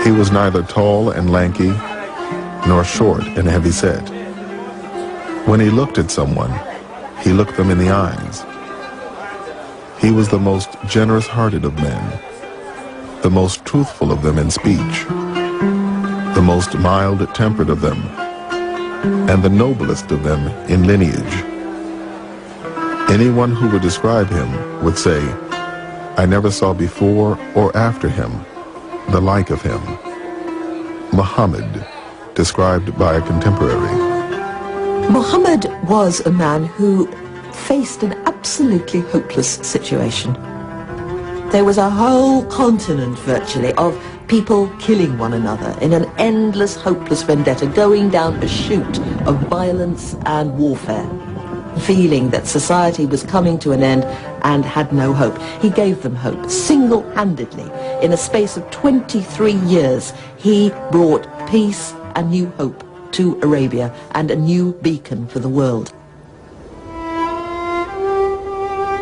He was neither tall and lanky, nor short and heavy-set. When he looked at someone, he looked them in the eyes. He was the most generous-hearted of men, the most truthful of them in speech, the most mild-tempered of them, and the noblest of them in lineage. Anyone who would describe him would say, "I never saw before or after him the like of him." Muhammad, described by a contemporary. Muhammad was a man who faced an absolutely hopeless situation. There was a whole continent, virtually, of people killing one another in an endless, hopeless vendetta, going down a chute of violence and warfare, feeling that society was coming to an end and had no hope. He gave them hope, single-handedly. In a space of 23 years, he brought peace and new hope to Arabia and a new beacon for the world.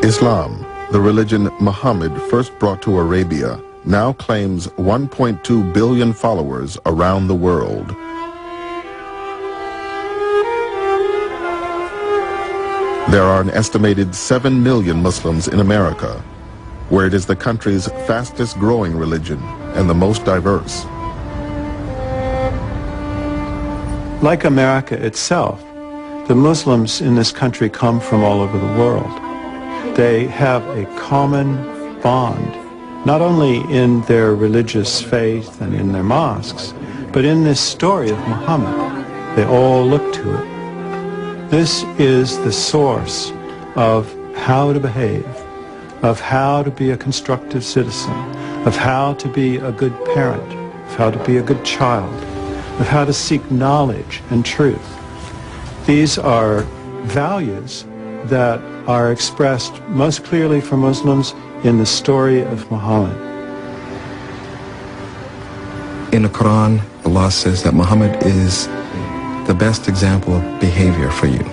Islam, the religion Muhammad first brought to Arabia, now claims 1.2 billion followers around the world. There are an estimated 7 million Muslims in America, where it is the country's fastest growing religion and the most diverse. Like America itself, the Muslims in this country come from all over the world. They have a common bond, not only in their religious faith and in their mosques, but in this story of Muhammad. They all look to it. This is the source of how to behave, of how to be a constructive citizen, of how to be a good parent, of how to be a good child, of how to seek knowledge and truth. These are values that are expressed most clearly for Muslims in the story of Muhammad. In the Quran, Allah says that Muhammad is the best example of behavior for you.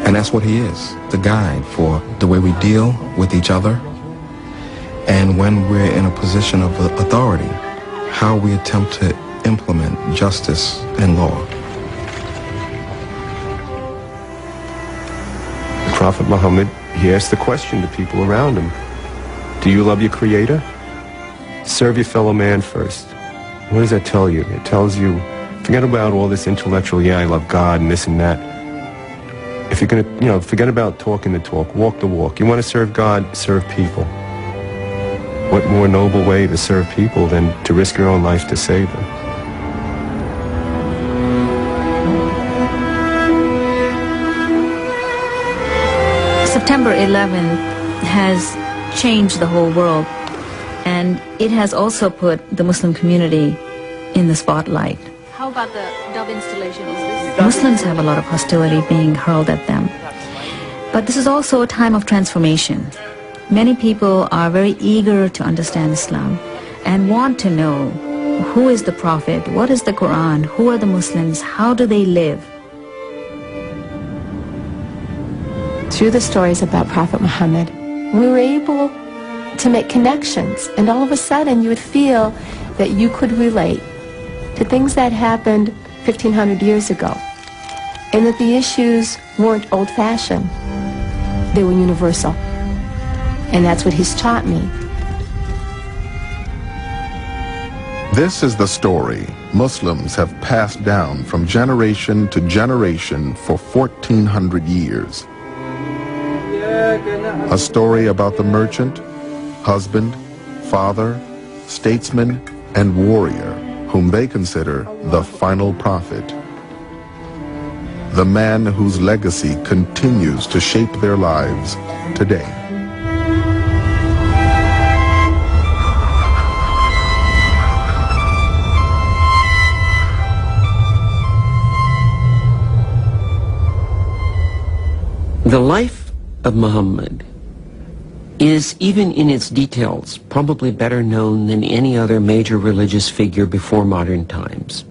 And that's what he is, the guide for the way we deal with each other, and when we're in a position of authority, how we attempt to implement justice and law. Prophet Muhammad, he asked the question to people around him, do you love your Creator? Serve your fellow man first. What does that tell you? It tells you, forget about all this intellectual, yeah, I love God and this and that. If you're going to, forget about talking the talk, walk the walk. You want to serve God, serve people. What more noble way to serve people than to risk your own life to save them? September 11th has changed the whole world, and it has also put the Muslim community in the spotlight. How about the dove installation? Muslims have a lot of hostility being hurled at them. But this is also a time of transformation. Many people are very eager to understand Islam and want to know who is the Prophet, what is the Quran, who are the Muslims, how do they live? Through the stories about Prophet Muhammad, we were able to make connections, and all of a sudden you would feel that you could relate to things that happened 1,500 years ago, and that the issues weren't old-fashioned, they were universal. And that's what he's taught me. This is the story Muslims have passed down from generation to generation for 1,400 years. A story about the merchant, husband, father, statesman, and warrior whom they consider the final prophet. The man whose legacy continues to shape their lives today. The life of Muhammad is, even in its details, probably better known than any other major religious figure before modern times.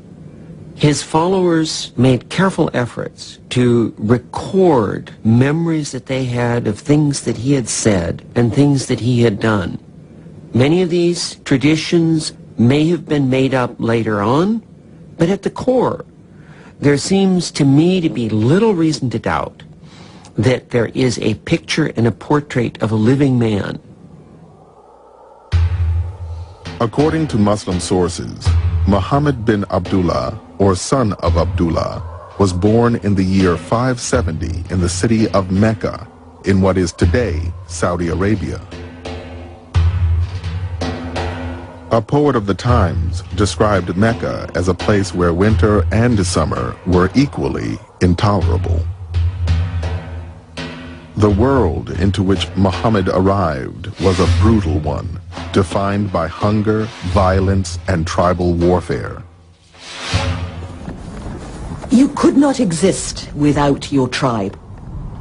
His followers made careful efforts to record memories that they had of things that he had said and things that he had done. Many of these traditions may have been made up later on, but at the core, there seems to me to be little reason to doubt that there is a picture and a portrait of a living man. According to Muslim sources, Muhammad bin Abdullah, or son of Abdullah, was born in the year 570 in the city of Mecca, in what is today Saudi Arabia. A poet of the times described Mecca as a place where winter and summer were equally intolerable. The world into which Muhammad arrived was a brutal one, defined by hunger, violence, and tribal warfare. You could not exist without your tribe.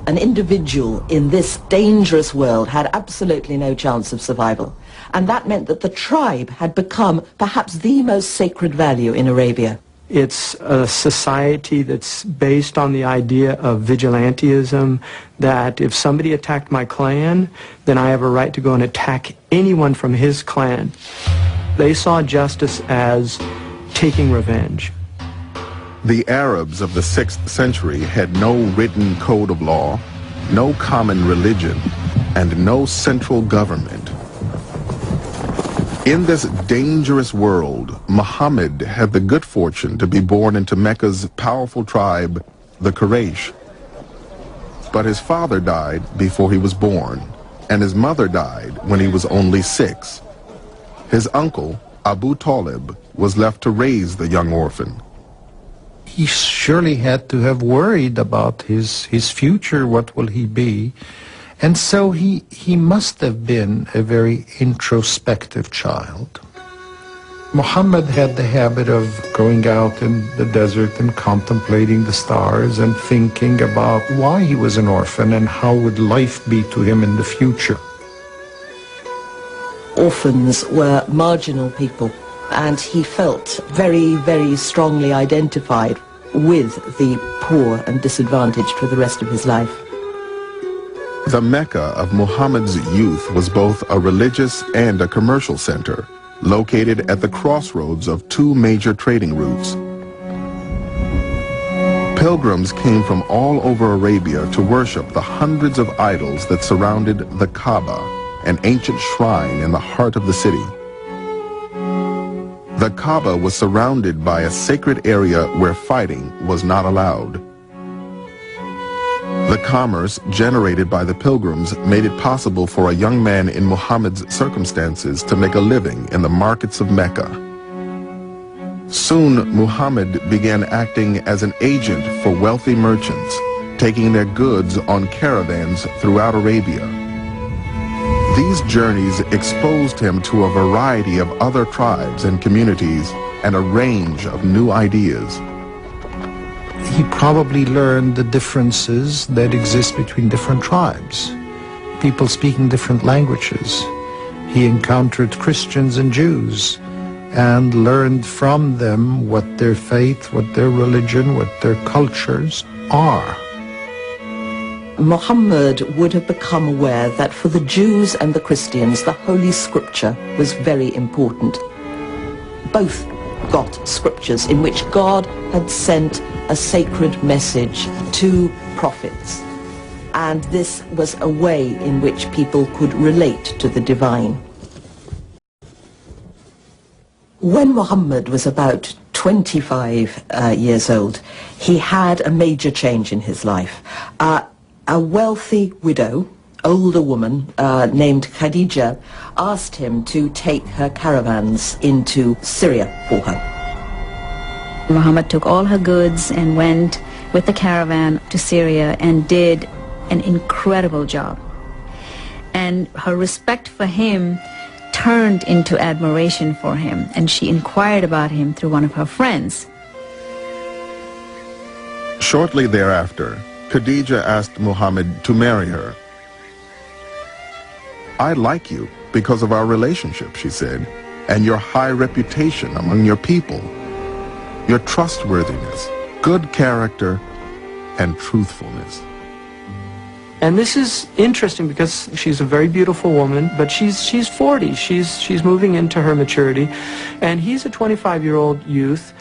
An individual in this dangerous world had absolutely no chance of survival. And that meant that the tribe had become perhaps the most sacred value in Arabia. It's a society that's based on the idea of vigilantism, that if somebody attacked my clan, then I have a right to go and attack anyone from his clan. They saw justice as taking revenge. The Arabs of the 6th century had no written code of law, no common religion, and no central government. In this dangerous world, Muhammad had the good fortune to be born into Mecca's powerful tribe, the Quraysh. But his father died before he was born, and his mother died when he was only 6. His uncle, Abu Talib, was left to raise the young orphan. He surely had to have worried about his future, what will he be? And so he must have been a very introspective child. Muhammad had the habit of going out in the desert and contemplating the stars and thinking about why he was an orphan and how would life be to him in the future. Orphans were marginal people, and he felt very, very strongly identified with the poor and disadvantaged for the rest of his life. The Mecca of Muhammad's youth was both a religious and a commercial center, located at the crossroads of 2 major trading routes. Pilgrims came from all over Arabia to worship the hundreds of idols that surrounded the Kaaba, an ancient shrine in the heart of the city. The Kaaba was surrounded by a sacred area where fighting was not allowed. The commerce generated by the pilgrims made it possible for a young man in Muhammad's circumstances to make a living in the markets of Mecca. Soon, Muhammad began acting as an agent for wealthy merchants, taking their goods on caravans throughout Arabia. These journeys exposed him to a variety of other tribes and communities and a range of new ideas. He probably learned the differences that exist between different tribes, people speaking different languages. He encountered Christians and Jews and learned from them what their faith, what their religion, what their cultures are. Muhammad would have become aware that for the Jews and the Christians, the Holy Scripture was very important. Both got scriptures in which God had sent a sacred message to prophets. And this was a way in which people could relate to the divine. When Muhammad was about 25 years old, he had a major change in his life. A wealthy widow, older woman named Khadija, asked him to take her caravans into Syria for her. Muhammad took all her goods and went with the caravan to Syria and did an incredible job. And her respect for him turned into admiration for him, and she inquired about him through one of her friends. Shortly thereafter, Khadija asked Muhammad to marry her. "I like you because of our relationship," she said, "and your high reputation among your people, your trustworthiness, good character, and truthfulness." And this is interesting because she's a very beautiful woman, but she's 40. She's moving into her maturity, and he's a 25-year-old youth.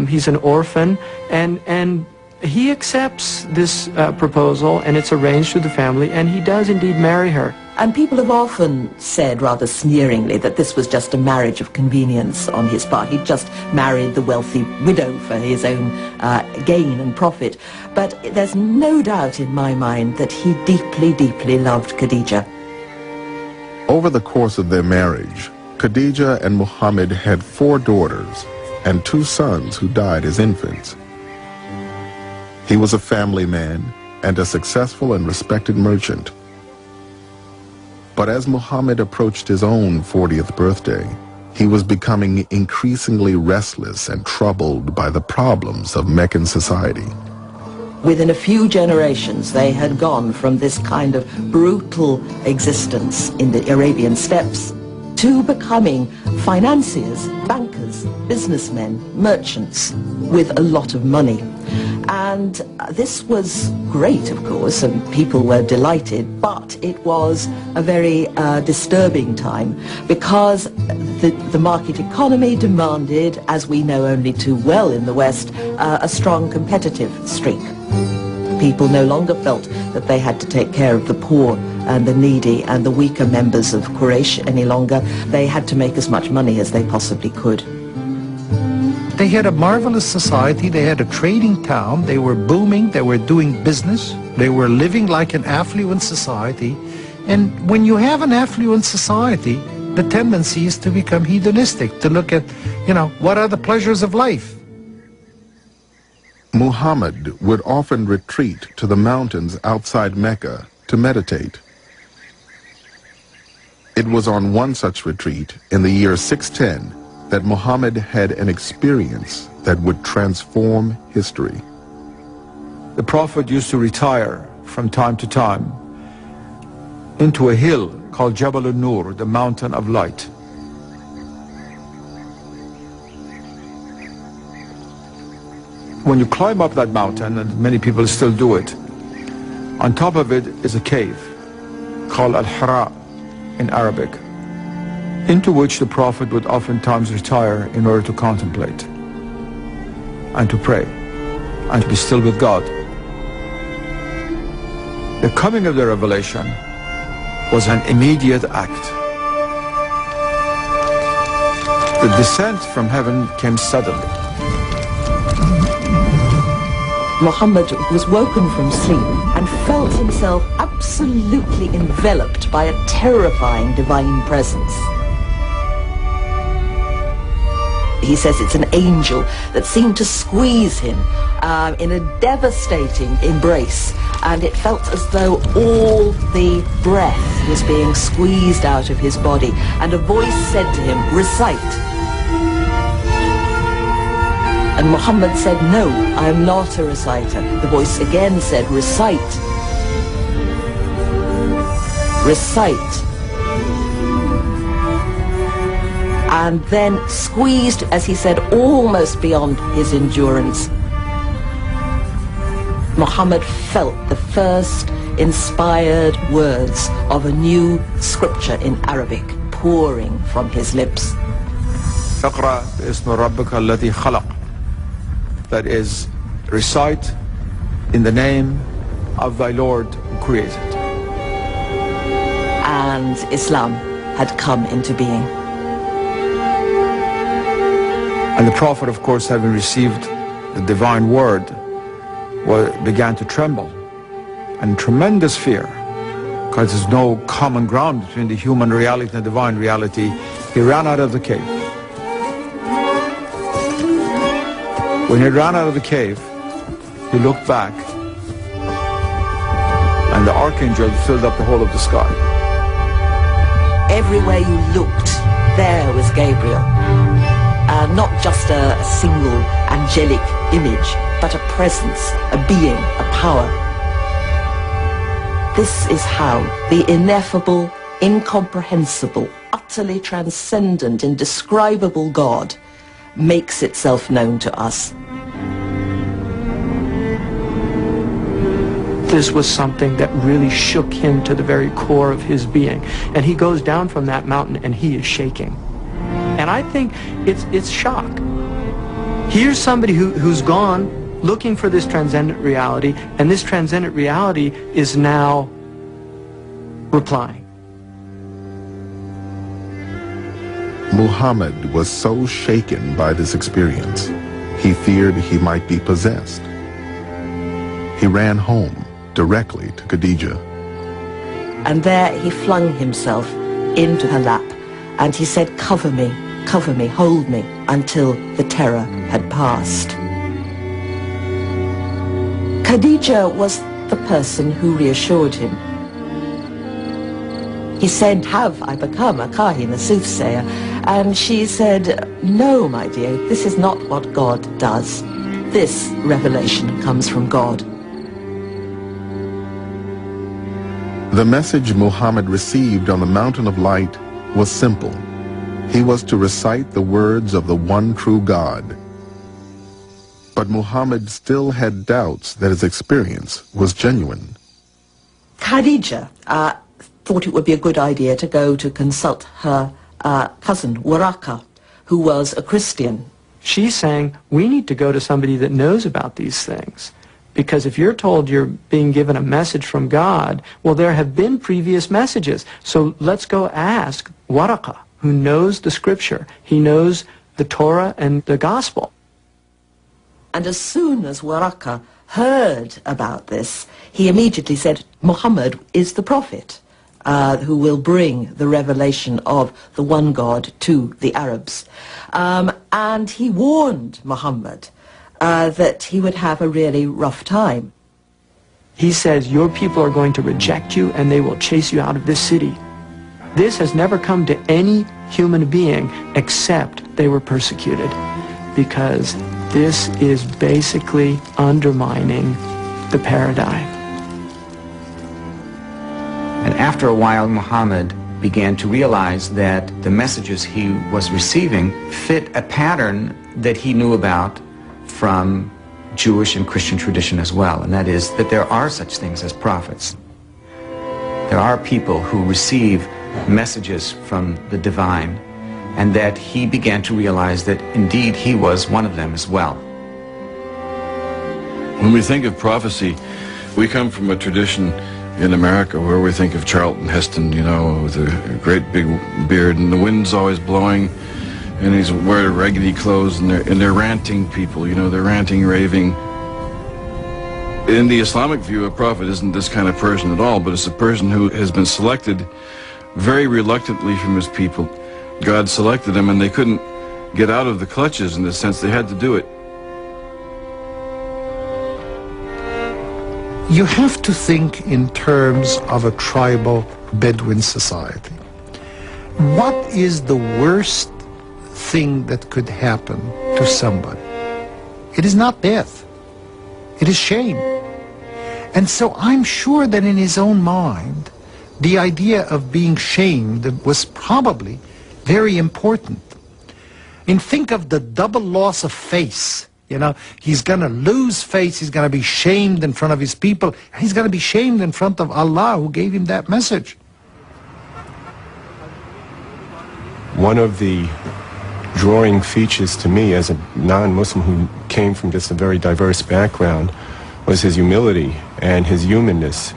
He's an orphan, and he accepts this proposal, and it's arranged through the family, and he does indeed marry her. And people have often said rather sneeringly that this was just a marriage of convenience on his part. He'd just married the wealthy widow for his own gain and profit. But there's no doubt in my mind that he deeply, deeply loved Khadija. Over the course of their marriage, Khadija and Muhammad had 4 daughters and 2 sons who died as infants. He was a family man and a successful and respected merchant. But as Muhammad approached his own 40th birthday, he was becoming increasingly restless and troubled by the problems of Meccan society. Within a few generations, they had gone from this kind of brutal existence in the Arabian steppes to becoming financiers, bankers, businessmen, merchants with a lot of money. And this was great, of course, and people were delighted, but it was a very disturbing time because the market economy demanded, as we know only too well in the West, a strong competitive streak. People no longer felt that they had to take care of the poor and the needy and the weaker members of Quraysh any longer. They had to make as much money as they possibly could. They had a marvelous society, they had a trading town, they were booming, they were doing business, they were living like an affluent society. And when you have an affluent society, the tendency is to become hedonistic, to look at, what are the pleasures of life? Muhammad would often retreat to the mountains outside Mecca to meditate. It was on one such retreat in the year 610 that Muhammad had an experience that would transform history. The Prophet used to retire from time to time into a hill called Jabal al-Nur, the mountain of light. When you climb up that mountain, and many people still do it, on top of it is a cave called Al-Hira in Arabic, into which the Prophet would oftentimes retire in order to contemplate and to pray and to be still with God. The coming of the revelation was an immediate act. The descent from heaven came suddenly. Muhammad was woken from sleep and felt himself absolutely enveloped by a terrifying divine presence. He says it's an angel that seemed to squeeze him in a devastating embrace, and it felt as though all the breath was being squeezed out of his body, and a voice said to him, "Recite." And Muhammad said, "No, I am not a reciter." The voice again said, "Recite. Recite." And then squeezed, as he said, almost beyond his endurance, Muhammad felt the first inspired words of a new scripture in Arabic pouring from his lips. اقرأ باسم ربك الذي خلق. That is, recite in the name of thy Lord who created. And Islam had come into being. And the Prophet, of course, having received the divine word, began to tremble and tremendous fear, because there's no common ground between the human reality and the divine reality. He ran out of the cave. When he ran out of the cave, he looked back, and the archangel filled up the whole of the sky. Everywhere you looked, there was Gabriel. Not just a single angelic image, but a presence, a being, a power. This is how the ineffable, incomprehensible, utterly transcendent, indescribable God makes itself known to us. this was something that really shook him to the very core of his being. And he goes down from that mountain and he is shaking. And I think it's shock. Here's somebody who's gone looking for this transcendent reality, and this transcendent reality is now replying. Muhammad was so shaken by this experience, he feared he might be possessed. He ran home directly to Khadija. And there he flung himself into her lap, and he said, cover me, hold me, until the terror had passed. Khadija was the person who reassured him. He said, have I become a kahin, a soothsayer? And she said, no, my dear, this is not what God does. This revelation comes from God. The message Muhammad received on the Mountain of Light was simple. He was to recite the words of the one true God. But Muhammad still had doubts that his experience was genuine. Khadija thought it would be a good idea to go to consult her cousin, Waraka, who was a Christian. She's saying, we need to go to somebody that knows about these things. Because if you're told you're being given a message from God, well, there have been previous messages. So let's go ask Waraka, who knows the scripture. He knows the Torah and the gospel. And as soon as Waraka heard about this, he immediately said, Muhammad is the prophet who will bring the revelation of the one God to the Arabs. And he warned Muhammad that he would have a really rough time. He says, your people are going to reject you and they will chase you out of this city. This has never come to any human being except they were persecuted, because this is basically undermining the paradigm. And after a while, Muhammad began to realize that the messages he was receiving fit a pattern that he knew about from Jewish and Christian tradition as well, and that is that there are such things as prophets. There are people who receive messages from the divine, and that he began to realize that indeed he was one of them as well. When we think of prophecy, we come from a tradition in America where we think of Charlton Heston, you know, with a great big beard, and the wind's always blowing, and he's wearing raggedy clothes, and they're ranting people, you know, they're ranting, raving. In the Islamic view, a prophet isn't this kind of person at all, but it's a person who has been selected very reluctantly from his people. God selected them, and they couldn't get out of the clutches in the sense they had to do it. You have to think in terms of a tribal Bedouin society. What is the worst thing that could happen to somebody? It is not death. It is shame. And so I'm sure that in his own mind, the idea of being shamed was probably very important. And think of the double loss of face. You know, he's going to lose face, he's going to be shamed in front of his people, and he's going to be shamed in front of Allah who gave him that message. One of the drawing features to me as a non-Muslim who came from just a very diverse background was his humility and his humanness.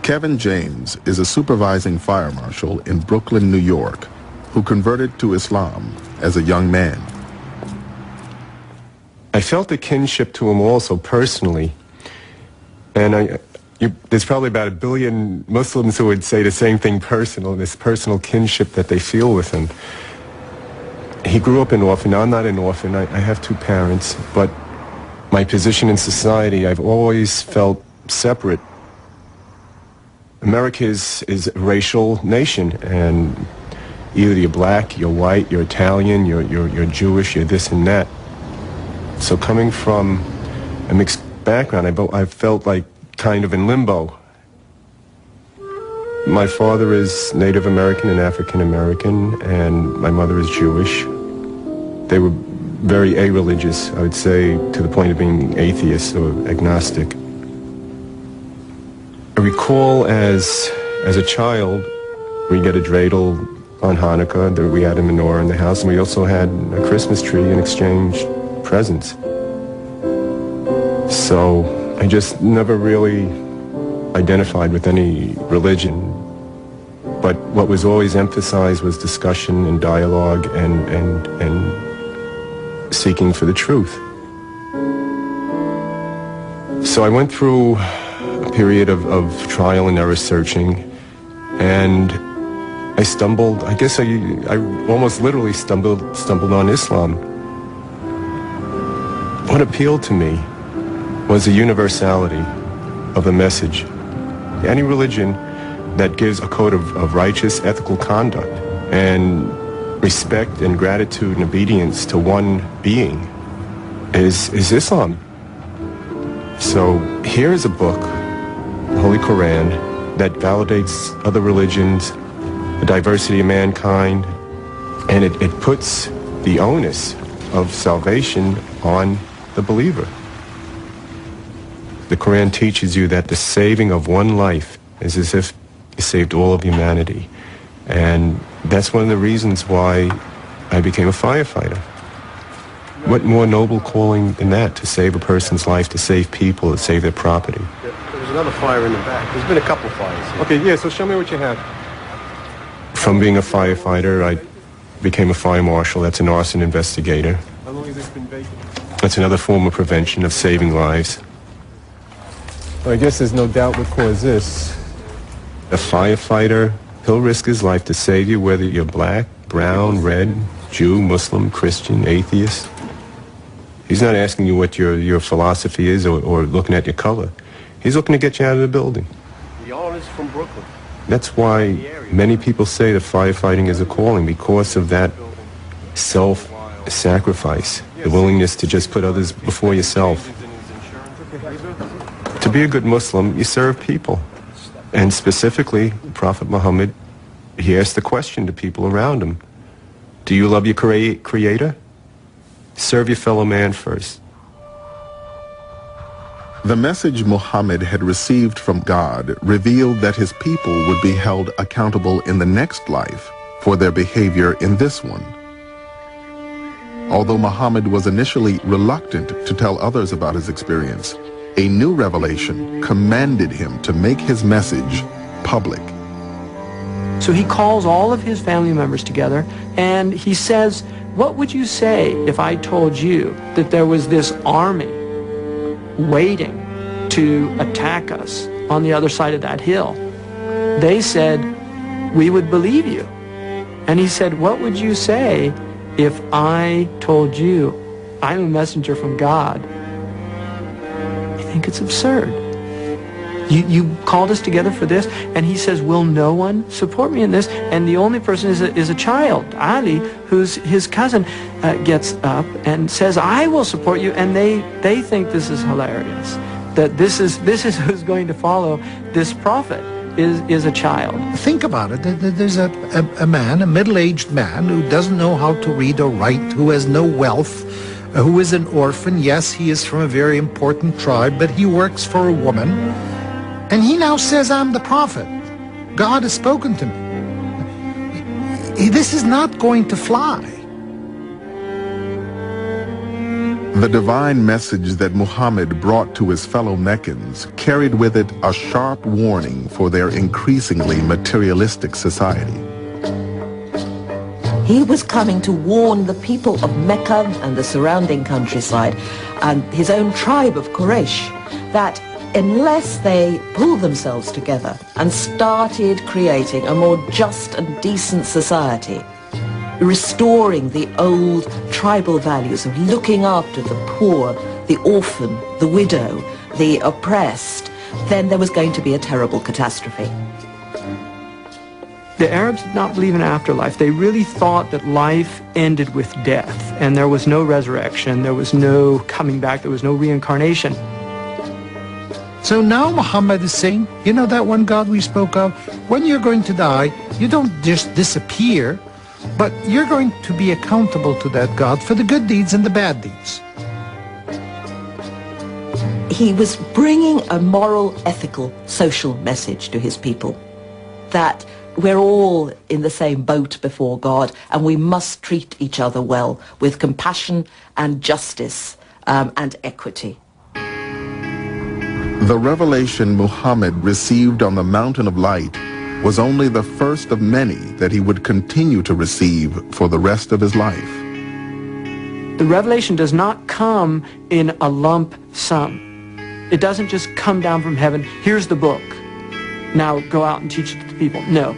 Kevin James is a supervising fire marshal in Brooklyn, New York, who converted to Islam as a young man. I felt a kinship to him also personally, and there's probably about 1 billion Muslims who would say the same thing personal, this personal kinship that they feel with him. He grew up an orphan. Now, I'm not an orphan. I have 2 parents, but my position in society, I've always felt separate. America is a racial nation, and either you're black, you're white, you're Italian, you're Jewish, you're this and that. So coming from a mixed background, I felt like kind of in limbo. My father is Native American and African American, and my mother is Jewish. They were very a-religious, I would say, to the point of being atheist or agnostic. I recall as a child, we get a dreidel on Hanukkah, that we had a menorah in the house, and we also had a Christmas tree and exchanged presents. So I just never really identified with any religion, but what was always emphasized was discussion and dialogue and seeking for the truth. So I went through a period of trial and error searching, and I stumbled, I guess I almost literally stumbled on Islam. What appealed to me was the universality of the message. Any religion that gives a code of righteous, ethical conduct and respect and gratitude and obedience to one being is Islam. So here is a book, the Holy Quran, that validates other religions, the diversity of mankind, and it puts the onus of salvation on the believer. The Quran teaches you that the saving of one life is as if you saved all of humanity. And that's one of the reasons why I became a firefighter. What more noble calling than that, to save a person's life, to save people, to save their property? There's another fire in the back. There's been a couple fires here. Okay, yeah, so show me what you have. From being a firefighter, I became a fire marshal. That's an arson investigator. How long has this been vacant? That's another form of prevention, of saving lives. Well, I guess there's no doubt what caused this. A firefighter, he'll risk his life to save you, whether you're black, brown, red, Jew, Muslim, Christian, atheist. He's not asking you what your philosophy is or looking at your color. He's looking to get you out of the building. Y'all is from Brooklyn. That's why many people say that firefighting is a calling, because of that self-sacrifice, the willingness to just put others before yourself. To be a good Muslim, you serve people. And specifically, Prophet Muhammad, he asked the question to people around him, do you love your Creator? Serve your fellow man first. The message Muhammad had received from God revealed that his people would be held accountable in the next life for their behavior in this one. Although Muhammad was initially reluctant to tell others about his experience, a new revelation commanded him to make his message public. So he calls all of his family members together and he says, what would you say if I told you that there was this army waiting to attack us on the other side of that hill? They said, we would believe you. And he said, what would you say if I told you I'm a messenger from God? I think it's absurd. You called us together for this? And he says, will no one support me in this? And the only person is a child, Ali, who's his cousin, gets up and says, I will support you. And they think this is hilarious, that this is who's going to follow this prophet is a child. Think about it. There's a man, a middle-aged man, who doesn't know how to read or write, who has no wealth, who is an orphan. Yes, he is from a very important tribe, but he works for a woman. And he now says, I'm the prophet. God has spoken to me. This is not going to fly. The divine message that Muhammad brought to his fellow Meccans carried with it a sharp warning for their increasingly materialistic society. He was coming to warn the people of Mecca and the surrounding countryside and his own tribe of Quraysh that unless they pulled themselves together and started creating a more just and decent society, restoring the old tribal values of looking after the poor, the orphan, the widow, the oppressed, then there was going to be a terrible catastrophe. The Arabs did not believe in afterlife. They really thought that life ended with death and there was no resurrection, there was no coming back, there was no reincarnation. So now Muhammad is saying, you know that one God we spoke of? When you're going to die, you don't just disappear. but you're going to be accountable to that God for the good deeds and the bad deeds. He was bringing a moral, ethical, social message to his people, that we're all in the same boat before God and we must treat each other well with compassion and justice and equity. The revelation Muhammad received on the Mountain of Light was only the first of many that he would continue to receive for the rest of his life. The revelation does not come in a lump sum. It doesn't just come down from heaven, here's the book, now go out and teach it to the people. No.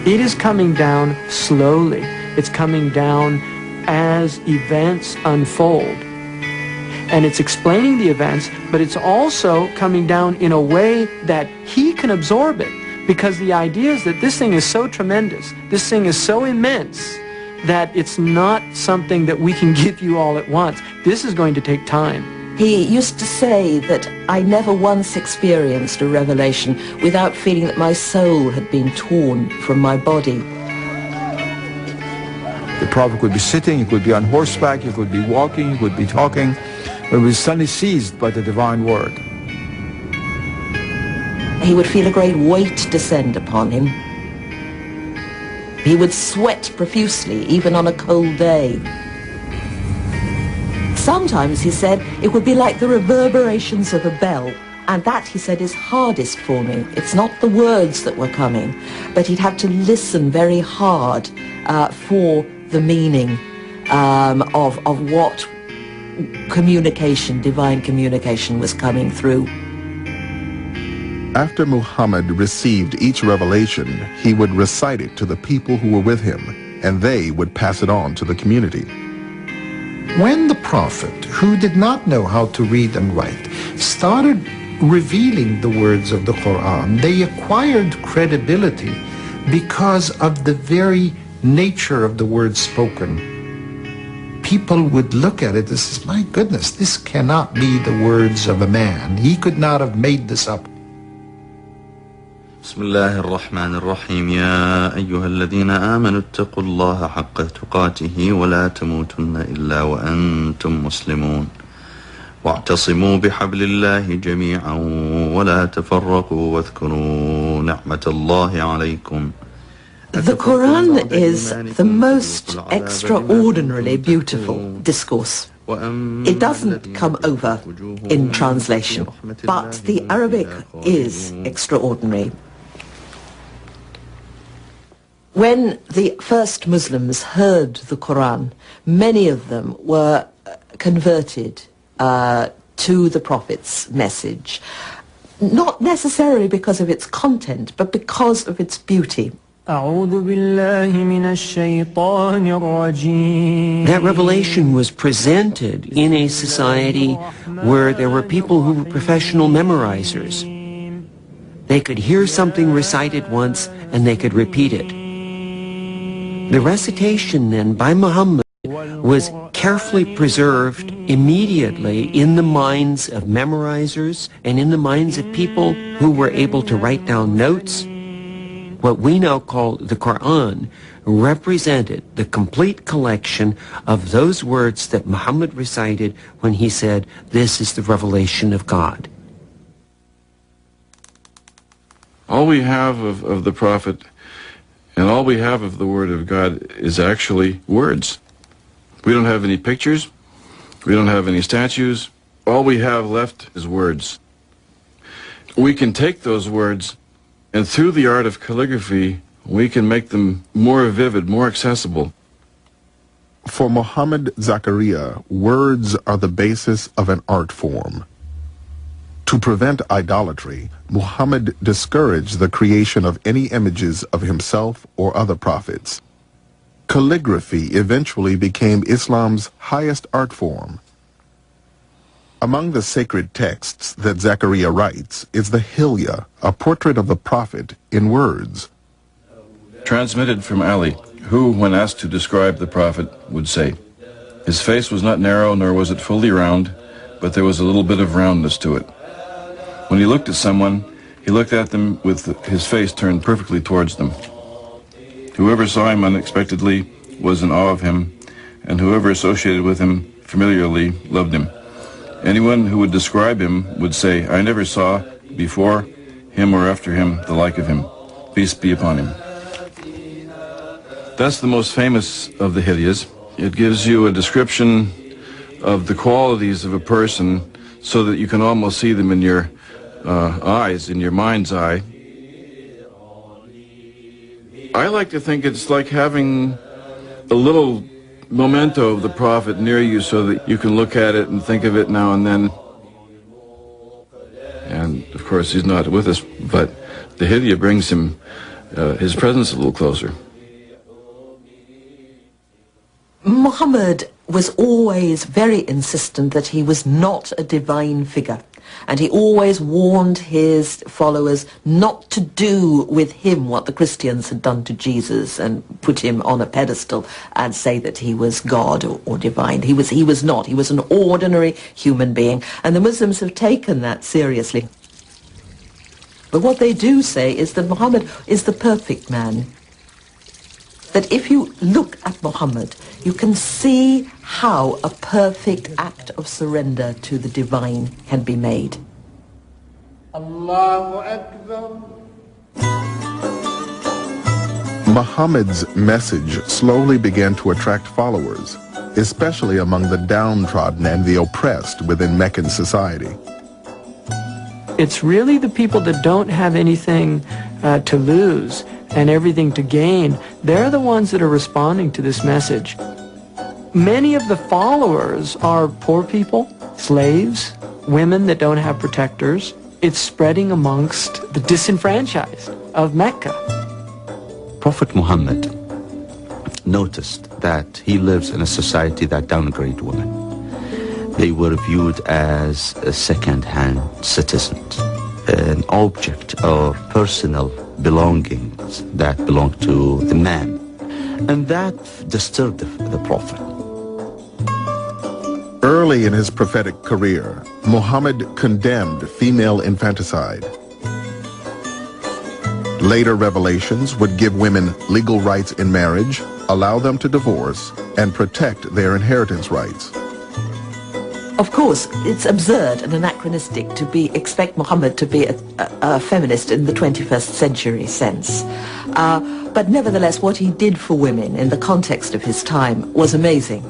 It is coming down slowly. It's coming down as events unfold. And it's explaining the events, but it's also coming down in a way that he can absorb it. Because the idea is that this thing is so tremendous, this thing is so immense, that it's not something that we can give you all at once. This is going to take time. He used to say that I never once experienced a revelation without feeling that my soul had been torn from my body. The prophet could be sitting, he could be on horseback, he could be walking, he could be talking, but he was suddenly seized by the divine word. He would feel a great weight descend upon him. He would sweat profusely, even on a cold day. Sometimes, he said, it would be like the reverberations of a bell, and that, he said, is hardest for me. It's not the words that were coming, but he'd have to listen very hard for the meaning of what communication, divine communication, was coming through. After Muhammad received each revelation, he would recite it to the people who were with him, and they would pass it on to the community. When the prophet, who did not know how to read and write, started revealing the words of the Quran, they acquired credibility because of the very nature of the words spoken. People would look at it and say, my goodness, this cannot be the words of a man. He could not have made this up. بسم الله الرحمن الرحيم يا أيها الذين آمنوا اتقوا الله حق تقاته ولا تموتن إلا وأنتم مسلمون واعتصموا بحبل الله جميعا ولا تفرقوا واذكروا نعمة الله عليكم. The Quran is the most extraordinarily beautiful discourse. It doesn't come over in translation, but the Arabic is extraordinary. When the first Muslims heard the Quran, many of them were converted to the Prophet's message, not necessarily because of its content, but because of its beauty. That revelation was presented in a society where there were people who were professional memorizers. They could hear something recited once and they could repeat it. The recitation then by Muhammad was carefully preserved immediately in the minds of memorizers and in the minds of people who were able to write down notes. What we now call the Quran represented the complete collection of those words that Muhammad recited when he said, "This is the revelation of God." All we have of the Prophet and all we have of the Word of God is actually words. We don't have any pictures. We don't have any statues. All we have left is words. We can take those words and through the art of calligraphy, we can make them more vivid, more accessible. For Muhammad Zakaria, words are the basis of an art form. To prevent idolatry, Muhammad discouraged the creation of any images of himself or other prophets. Calligraphy eventually became Islam's highest art form. Among the sacred texts that Zakaria writes is the Hilya, a portrait of the Prophet in words. Transmitted from Ali, who, when asked to describe the Prophet, would say, "His face was not narrow, nor was it fully round, but there was a little bit of roundness to it. When he looked at someone, he looked at them with his face turned perfectly towards them. Whoever saw him unexpectedly was in awe of him, and whoever associated with him familiarly loved him. Anyone who would describe him would say, I never saw before him or after him the like of him. Peace be upon him. That's the most famous of the Hilyas. It gives you a description of the qualities of a person so that you can almost see them in your eyes, in your mind's eye. I like to think it's like having a little memento of the Prophet near you so that you can look at it and think of it now and then. And of course he's not with us, but the Hilya brings him his presence a little closer. Muhammad was always very insistent that he was not a divine figure, and he always warned his followers not to do with him what the Christians had done to Jesus and put him on a pedestal and say that he was God or divine. He was not. He was an ordinary human being, and the Muslims have taken that seriously. But what they do say is that Muhammad is the perfect man. That if you look at Muhammad, you can see how a perfect act of surrender to the divine can be made. Allahu Akbar. Muhammad's message slowly began to attract followers, especially among the downtrodden and the oppressed within Meccan society. It's really the people that don't have anything to lose and everything to gain. They're the ones that are responding to this message. Many of the followers are poor people, slaves, women that don't have protectors. It's spreading amongst the disenfranchised of Mecca. Prophet Muhammad noticed that he lives in a society that downgrade women. They were viewed as second-hand citizens, an object of personal belongings that belong to the man. And that disturbed the Prophet. Early in his prophetic career, Muhammad condemned female infanticide. Later revelations would give women legal rights in marriage, allow them to divorce, and protect their inheritance rights. Of course, it's absurd and anachronistic to expect Muhammad to be a feminist in the 21st century sense. But nevertheless, what he did for women in the context of his time was amazing.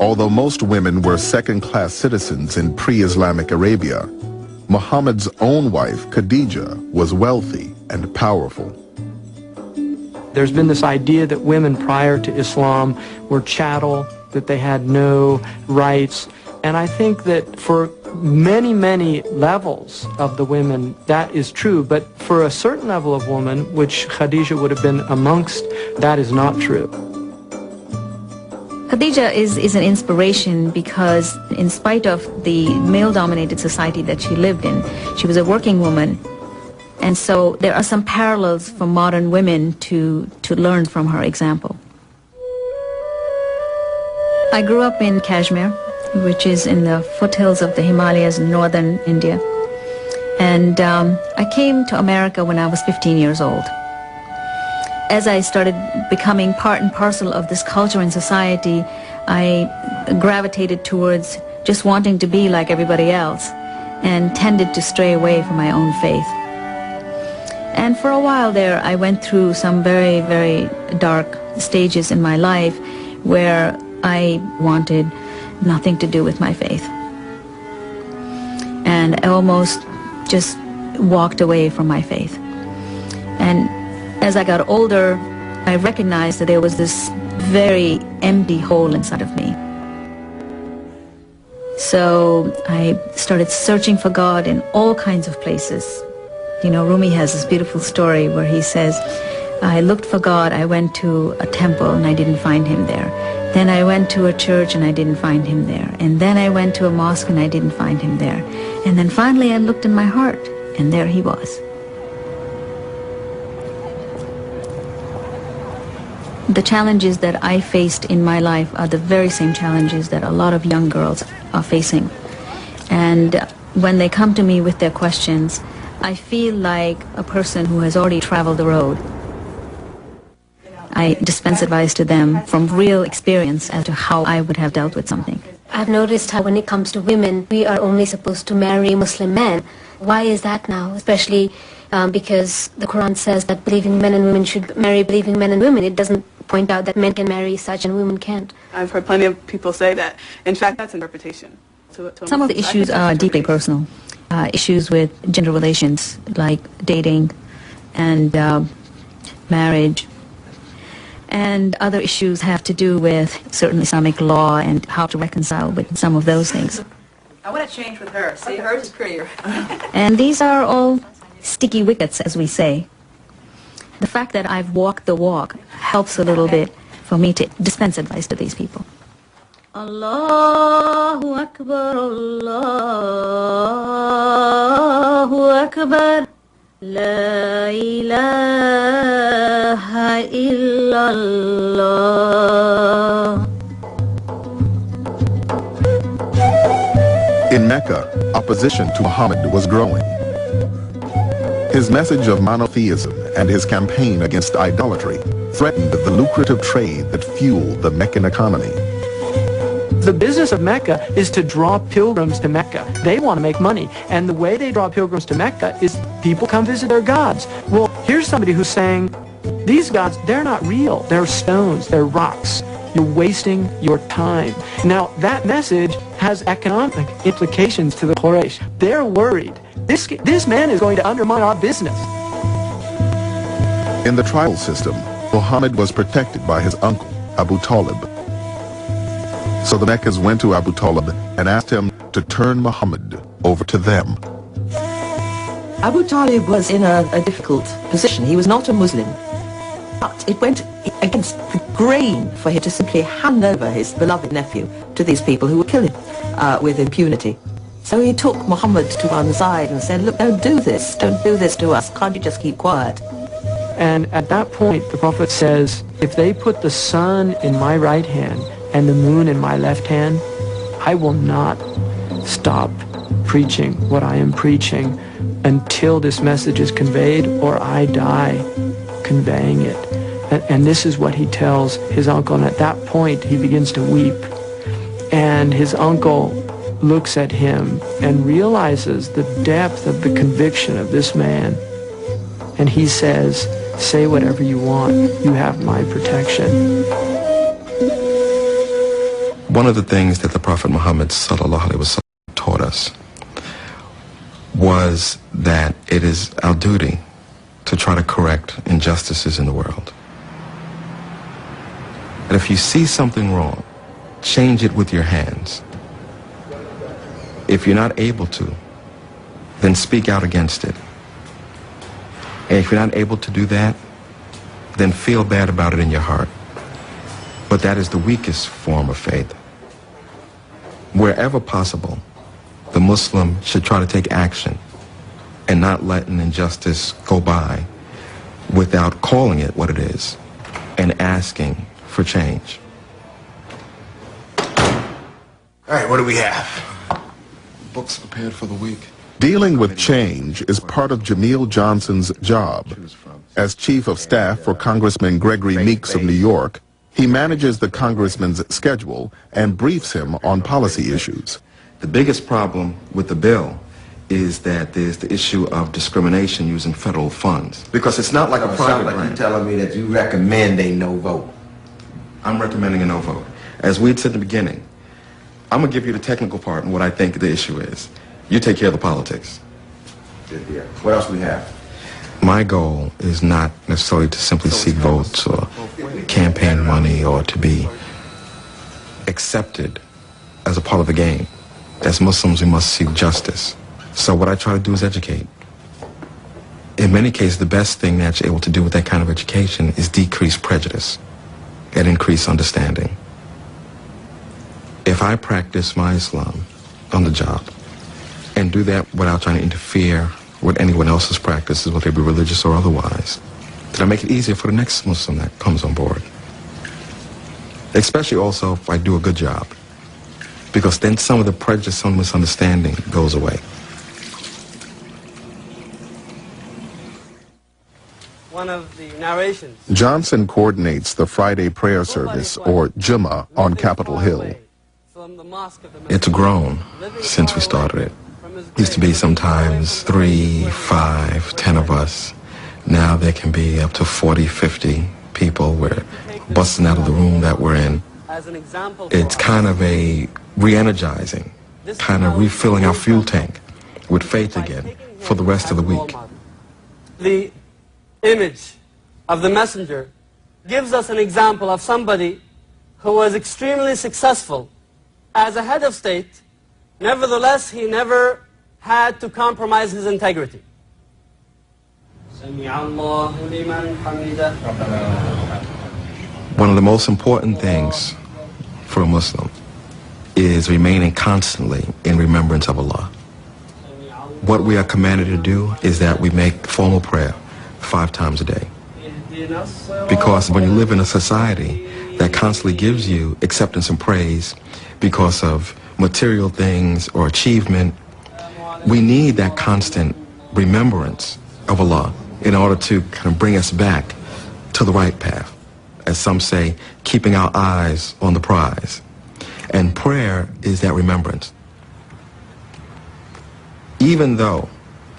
Although most women were second-class citizens in pre-Islamic Arabia, Muhammad's own wife, Khadija, was wealthy and powerful. There's been this idea that women prior to Islam were chattel, that they had no rights. And I think that for many, many levels of the women, that is true. But for a certain level of woman, which Khadija would have been amongst, that is not true. Khadija is an inspiration because in spite of the male-dominated society that she lived in, she was a working woman. And so there are some parallels for modern women to learn from her example. I grew up in Kashmir, which is in the foothills of the Himalayas in northern India. And I came to America when I was 15 years old. As I started becoming part and parcel of this culture and society, I gravitated towards just wanting to be like everybody else and tended to stray away from my own faith. And for a while there, I went through some very, very dark stages in my life where I wanted nothing to do with my faith. And I almost just walked away from my faith. And as I got older, I recognized that there was this very empty hole inside of me. So I started searching for God in all kinds of places. You know, Rumi has this beautiful story where he says, I looked for God, I went to a temple and I didn't find him there. Then I went to a church and I didn't find him there. And then I went to a mosque and I didn't find him there. And then finally I looked in my heart and there he was. The challenges that I faced in my life are the very same challenges that a lot of young girls are facing. And when they come to me with their questions, I feel like a person who has already traveled the road. I dispense advice to them from real experience as to how I would have dealt with something. I've noticed how when it comes to women, we are only supposed to marry Muslim men. Why is that now? Especially because the Quran says that believing men and women should marry believing men and women. It doesn't point out that men can marry such and women can't. I've heard plenty of people say that. In fact, that's interpretation. Some of the issues are deeply personal. Issues with gender relations, like dating and marriage. And other issues have to do with certain Islamic law and how to reconcile with some of those things. I want to change with her. See, hers is prettier. And these are all sticky wickets, as we say. The fact that I've walked the walk helps a little bit for me to dispense advice to these people. Allahu Akbar, Allahu Akbar, La ilaha illallah. In Mecca, opposition to Muhammad was growing. His message of monotheism and his campaign against idolatry threatened the lucrative trade that fueled the Meccan economy. The business of Mecca is to draw pilgrims to Mecca. They want to make money, and the way they draw pilgrims to Mecca is people come visit their gods. Well, here's somebody who's saying, these gods, they're not real. They're stones, they're rocks. You're wasting your time. Now, that message has economic implications to the Quraysh. They're worried. This man is going to undermine our business. In the tribal system, Muhammad was protected by his uncle, Abu Talib. So the Meccans went to Abu Talib and asked him to turn Muhammad over to them. Abu Talib was in a difficult position. He was not a Muslim. But it went against the grain for him to simply hand over his beloved nephew to these people who would kill him with impunity. So he took Muhammad to one side and said, look, don't do this. Don't do this to us. Can't you just keep quiet? And at that point, the Prophet says, if they put the sun in my right hand and the moon in my left hand, I will not stop preaching what I am preaching until this message is conveyed or I die conveying it. And this is what he tells his uncle. And at that point, he begins to weep. And his uncle looks at him and realizes the depth of the conviction of this man. And he says, say whatever you want. You have my protection. One of the things that the Prophet Muhammad ﷺ taught us was that it is our duty to try to correct injustices in the world. And if you see something wrong, change it with your hands. If you're not able to, then speak out against it. And if you're not able to do that, then feel bad about it in your heart. But that is the weakest form of faith. Wherever possible, the Muslim should try to take action and not let an injustice go by without calling it what it is and asking for change. All right, what do we have? Books prepared for the week. Dealing with change is part of Jamil Johnson's job. As chief of staff for Congressman Gregory Meeks of New York, he manages the congressman's schedule and briefs him on policy issues. The biggest problem with the bill is that there's the issue of discrimination using federal funds. Because it's not like a private grant. You're telling me that you recommend a no vote. I'm recommending a no vote. As we said in the beginning, I'm going to give you the technical part and what I think the issue is. You take care of the politics. What else we have? My goal is not necessarily to simply seek votes or campaign money or to be accepted as a part of the game. As Muslims, we must seek justice. So what I try to do is educate. In many cases, the best thing that you're able to do with that kind of education is decrease prejudice and increase understanding. If I practice my Islam on the job and do that without trying to interfere with anyone else's practices, whether they be religious or otherwise, then I make it easier for the next Muslim that comes on board. Especially also if I do a good job, because then some of the prejudice, some misunderstanding goes away. One of the narrations. Johnson coordinates the Friday prayer service, or Jummah, on Capitol Hill. It's grown since we started it. Used to be sometimes 3, 5, 10 of us. Now there can be up to 40, 50 people. We're busting out of the room that we're in. It's kind of a re-energizing, kind of refilling our fuel tank with faith again for the rest of the week. The image of the messenger gives us an example of somebody who was extremely successful as a head of state. Nevertheless, he never had to compromise his integrity. One of the most important things for a Muslim is remaining constantly in remembrance of Allah. What we are commanded to do is that we make formal prayer 5 times a day. Because when you live in a society that constantly gives you acceptance and praise because of material things or achievement, we need that constant remembrance of Allah in order to kind of bring us back to the right path. As some say, keeping our eyes on the prize. And prayer is that remembrance. Even though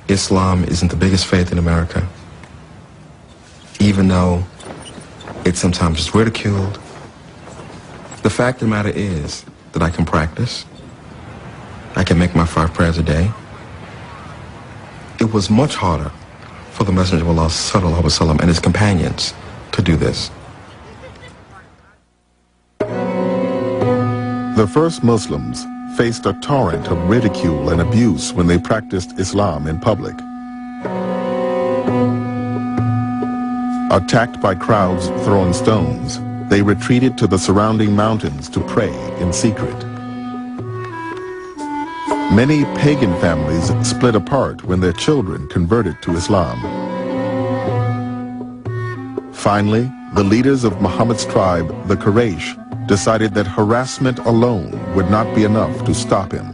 Islam isn't the biggest faith in America, even though it's sometimes just ridiculed, the fact of the matter is that I can practice. I can make my 5 prayers a day. It was much harder for the Messenger of Allah sallallahu alaihi wasallam and his companions to do this. The first Muslims faced a torrent of ridicule and abuse when they practiced Islam in public. Attacked by crowds throwing stones, they retreated to the surrounding mountains to pray in secret. Many pagan families split apart when their children converted to Islam. Finally, the leaders of Muhammad's tribe, the Quraysh, decided that harassment alone would not be enough to stop him.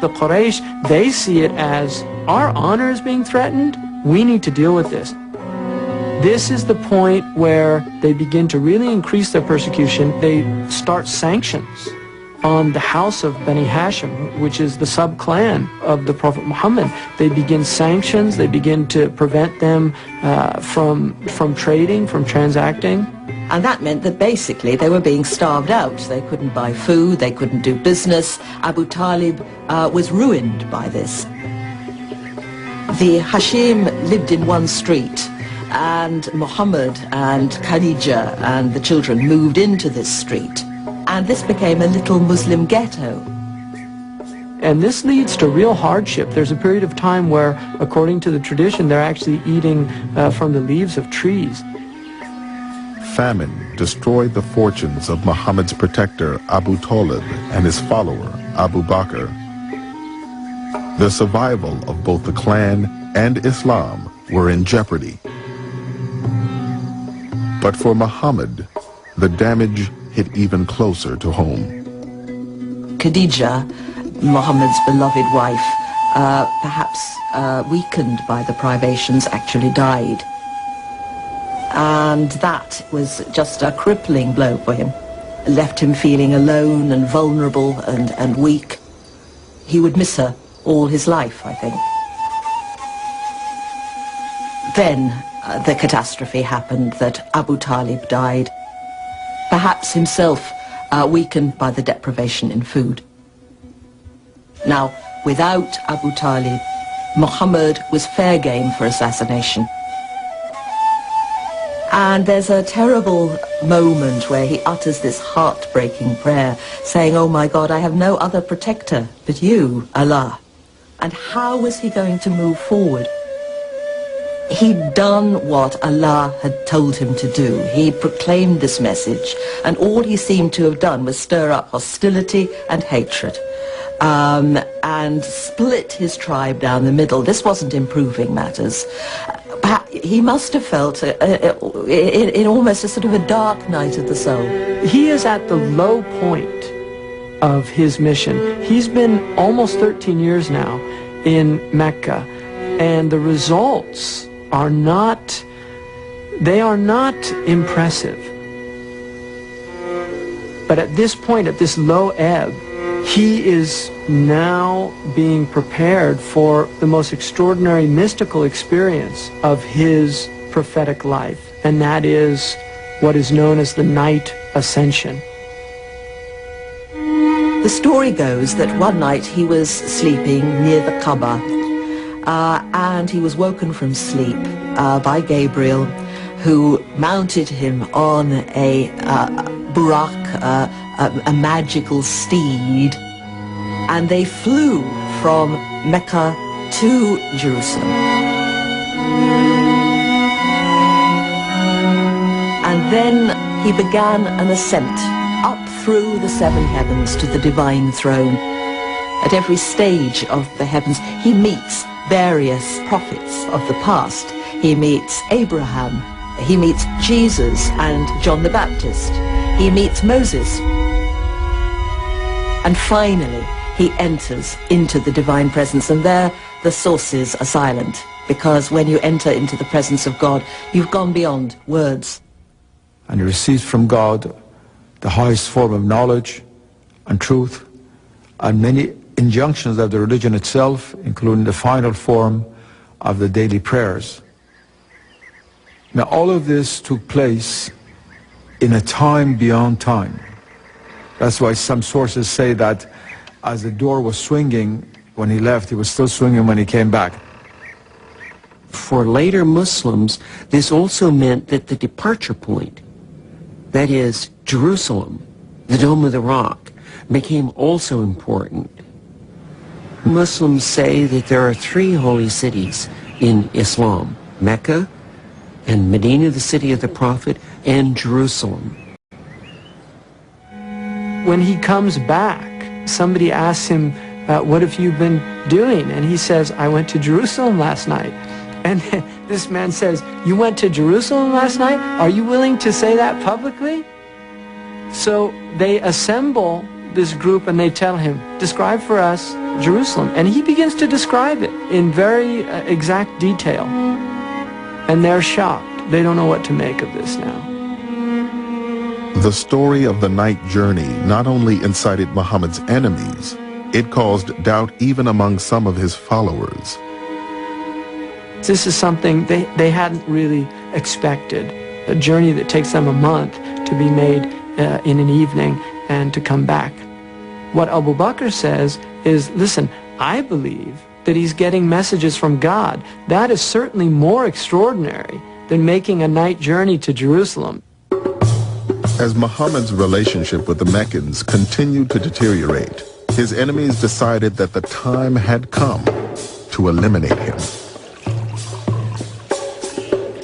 The Quraysh, they see it as, our honor is being threatened, we need to deal with this. This is the point where they begin to really increase their persecution. They start sanctions on the house of Bani Hashim, which is the sub-clan of the Prophet Muhammad. They begin sanctions, they begin to prevent them from trading, from transacting. And that meant that basically they were being starved out. They couldn't buy food, they couldn't do business. Abu Talib was ruined by this. The Hashim lived in one street, and Muhammad and Khadija and the children moved into this street. And this became a little Muslim ghetto. And this leads to real hardship. There's a period of time where, according to the tradition, they're actually eating from the leaves of trees. Famine destroyed the fortunes of Muhammad's protector Abu Talib and his follower Abu Bakr. The survival of both the clan and Islam were in jeopardy. But for Muhammad, the damage hit even closer to home. Khadija, Muhammad's beloved wife, perhaps weakened by the privations, actually died. And that was just a crippling blow for him. Left him feeling alone and vulnerable and weak. He would miss her all his life, I think. Then the catastrophe happened that Abu Talib died, perhaps himself weakened by the deprivation in food. Now, without Abu Talib, Muhammad was fair game for assassination. And there's a terrible moment where he utters this heartbreaking prayer, saying, "Oh my God, I have no other protector but you, Allah." And how was he going to move forward? He'd done what Allah had told him to do. He proclaimed this message, and all he seemed to have done was stir up hostility and hatred, and split his tribe down the middle. This wasn't improving matters. He must have felt in almost a sort of a dark night of the soul. He is at the low point of his mission. He's been almost 13 years now in Mecca, and the results are not they are not impressive. But at this point, at this low ebb, he is now being prepared for the most extraordinary mystical experience of his prophetic life, and that is what is known as the night ascension. The story goes that one night he was sleeping near the Kaaba, and he was woken from sleep by Gabriel, who mounted him on a burak, a magical steed, and they flew from Mecca to Jerusalem. And then he began an ascent up through the seven heavens to the divine throne. At every stage of the heavens, he meets various prophets of the past. He meets Abraham, he meets Jesus and John the Baptist, he meets Moses, and finally he enters into the divine presence, and there the sources are silent, because when you enter into the presence of God, you've gone beyond words. And he receives from God the highest form of knowledge and truth, and many injunctions of the religion itself, including the final form of the daily prayers. Now, all of this took place in a time beyond time. That's why some sources say that as the door was swinging when he left, he was still swinging when he came back. For later Muslims, this also meant that the departure point, that is, Jerusalem, the Dome of the Rock, became also important. Muslims say that there are three holy cities in Islam: Mecca, and Medina, the city of the Prophet, and Jerusalem. When he comes back, somebody asks him, what have you been doing? And he says, I went to Jerusalem last night. And this man says, you went to Jerusalem last night? Are you willing to say that publicly? So they assemble this group and they tell him, describe for us Jerusalem. And he begins to describe it in very exact detail. And they're shocked. They don't know what to make of this now. The story of the night journey not only incited Muhammad's enemies, it caused doubt even among some of his followers. This is something they hadn't really expected. A journey that takes them a month to be made in an evening and to come back. What Abu Bakr says is, listen, I believe that he's getting messages from God. That is certainly more extraordinary than making a night journey to Jerusalem. As Muhammad's relationship with the Meccans continued to deteriorate, his enemies decided that the time had come to eliminate him.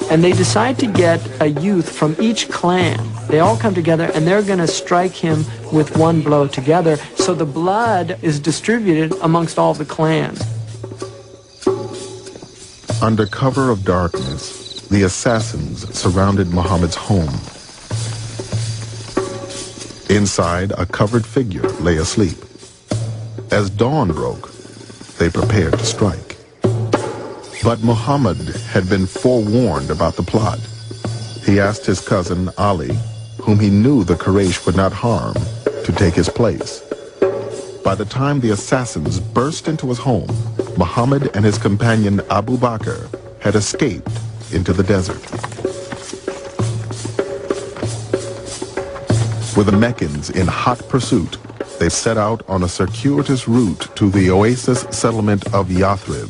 And they decide to get a youth from each clan. They all come together and they're going to strike him with one blow together, so the blood is distributed amongst all the clans. Under cover of darkness, the assassins surrounded Muhammad's home. Inside, a covered figure lay asleep. As dawn broke, they prepared to strike. But Muhammad had been forewarned about the plot. He asked his cousin Ali, whom he knew the Quraysh would not harm, to take his place. By the time the assassins burst into his home, Muhammad and his companion Abu Bakr had escaped into the desert. With the Meccans in hot pursuit, they set out on a circuitous route to the oasis settlement of Yathrib,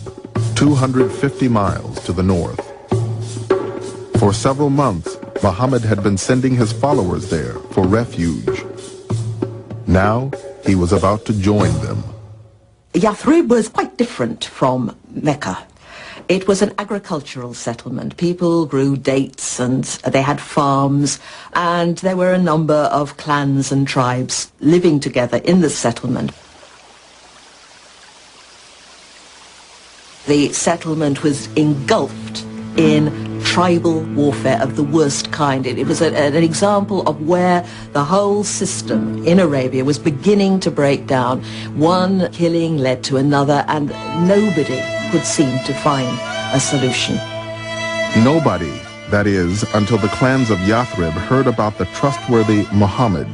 250 miles to the north. For several months, Muhammad had been sending his followers there for refuge. Now, he was about to join them. Yathrib was quite different from Mecca. It was an agricultural settlement. People grew dates and they had farms, and there were a number of clans and tribes living together in the settlement. The settlement was engulfed in tribal warfare of the worst kind. It was an example of where the whole system in Arabia was beginning to break down. One killing led to another, and nobody could seem to find a solution. Nobody That is, until the clans of Yathrib heard about the trustworthy Muhammad,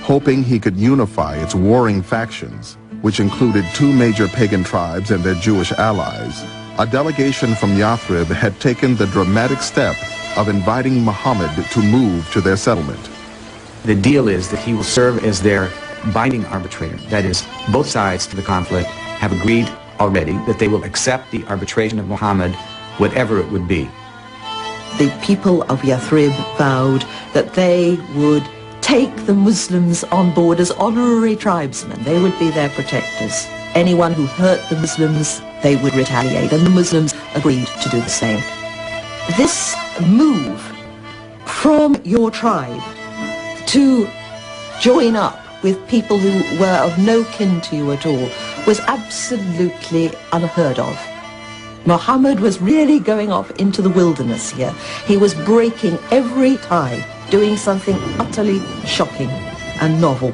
hoping he could unify its warring factions, which included 2 major pagan tribes and their Jewish allies. A delegation from Yathrib had taken the dramatic step of inviting Muhammad to move to their settlement. The deal is that he will serve as their binding arbitrator. That is, both sides to the conflict have agreed already that they will accept the arbitration of Muhammad, whatever it would be. The people of Yathrib vowed that they would take the Muslims on board as honorary tribesmen. They would be their protectors. Anyone who hurt the Muslims, they would retaliate, and the Muslims agreed to do the same. This move from your tribe to join up with people who were of no kin to you at all was absolutely unheard of. Muhammad was really going off into the wilderness here. He was breaking every tie, doing something utterly shocking and novel.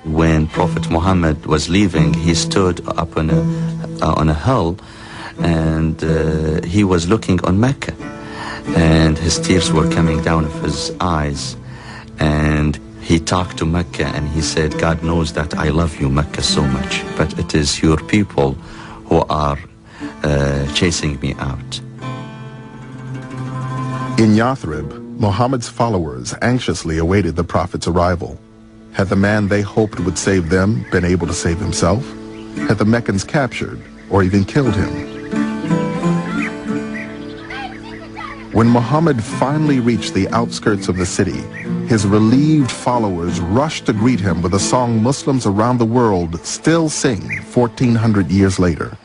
When Prophet Muhammad was leaving, he stood up on a hill, and he was looking on Mecca, and his tears were coming down of his eyes, and he talked to Mecca and he said, God knows that I love you, Mecca, so much, but it is your people who are chasing me out. In Yathrib, Muhammad's followers anxiously awaited the Prophet's arrival. Had the man they hoped would save them been able to save himself? Had the Meccans captured or even killed him? When Muhammad finally reached the outskirts of the city, his relieved followers rushed to greet him with a song Muslims around the world still sing 1,400 years later.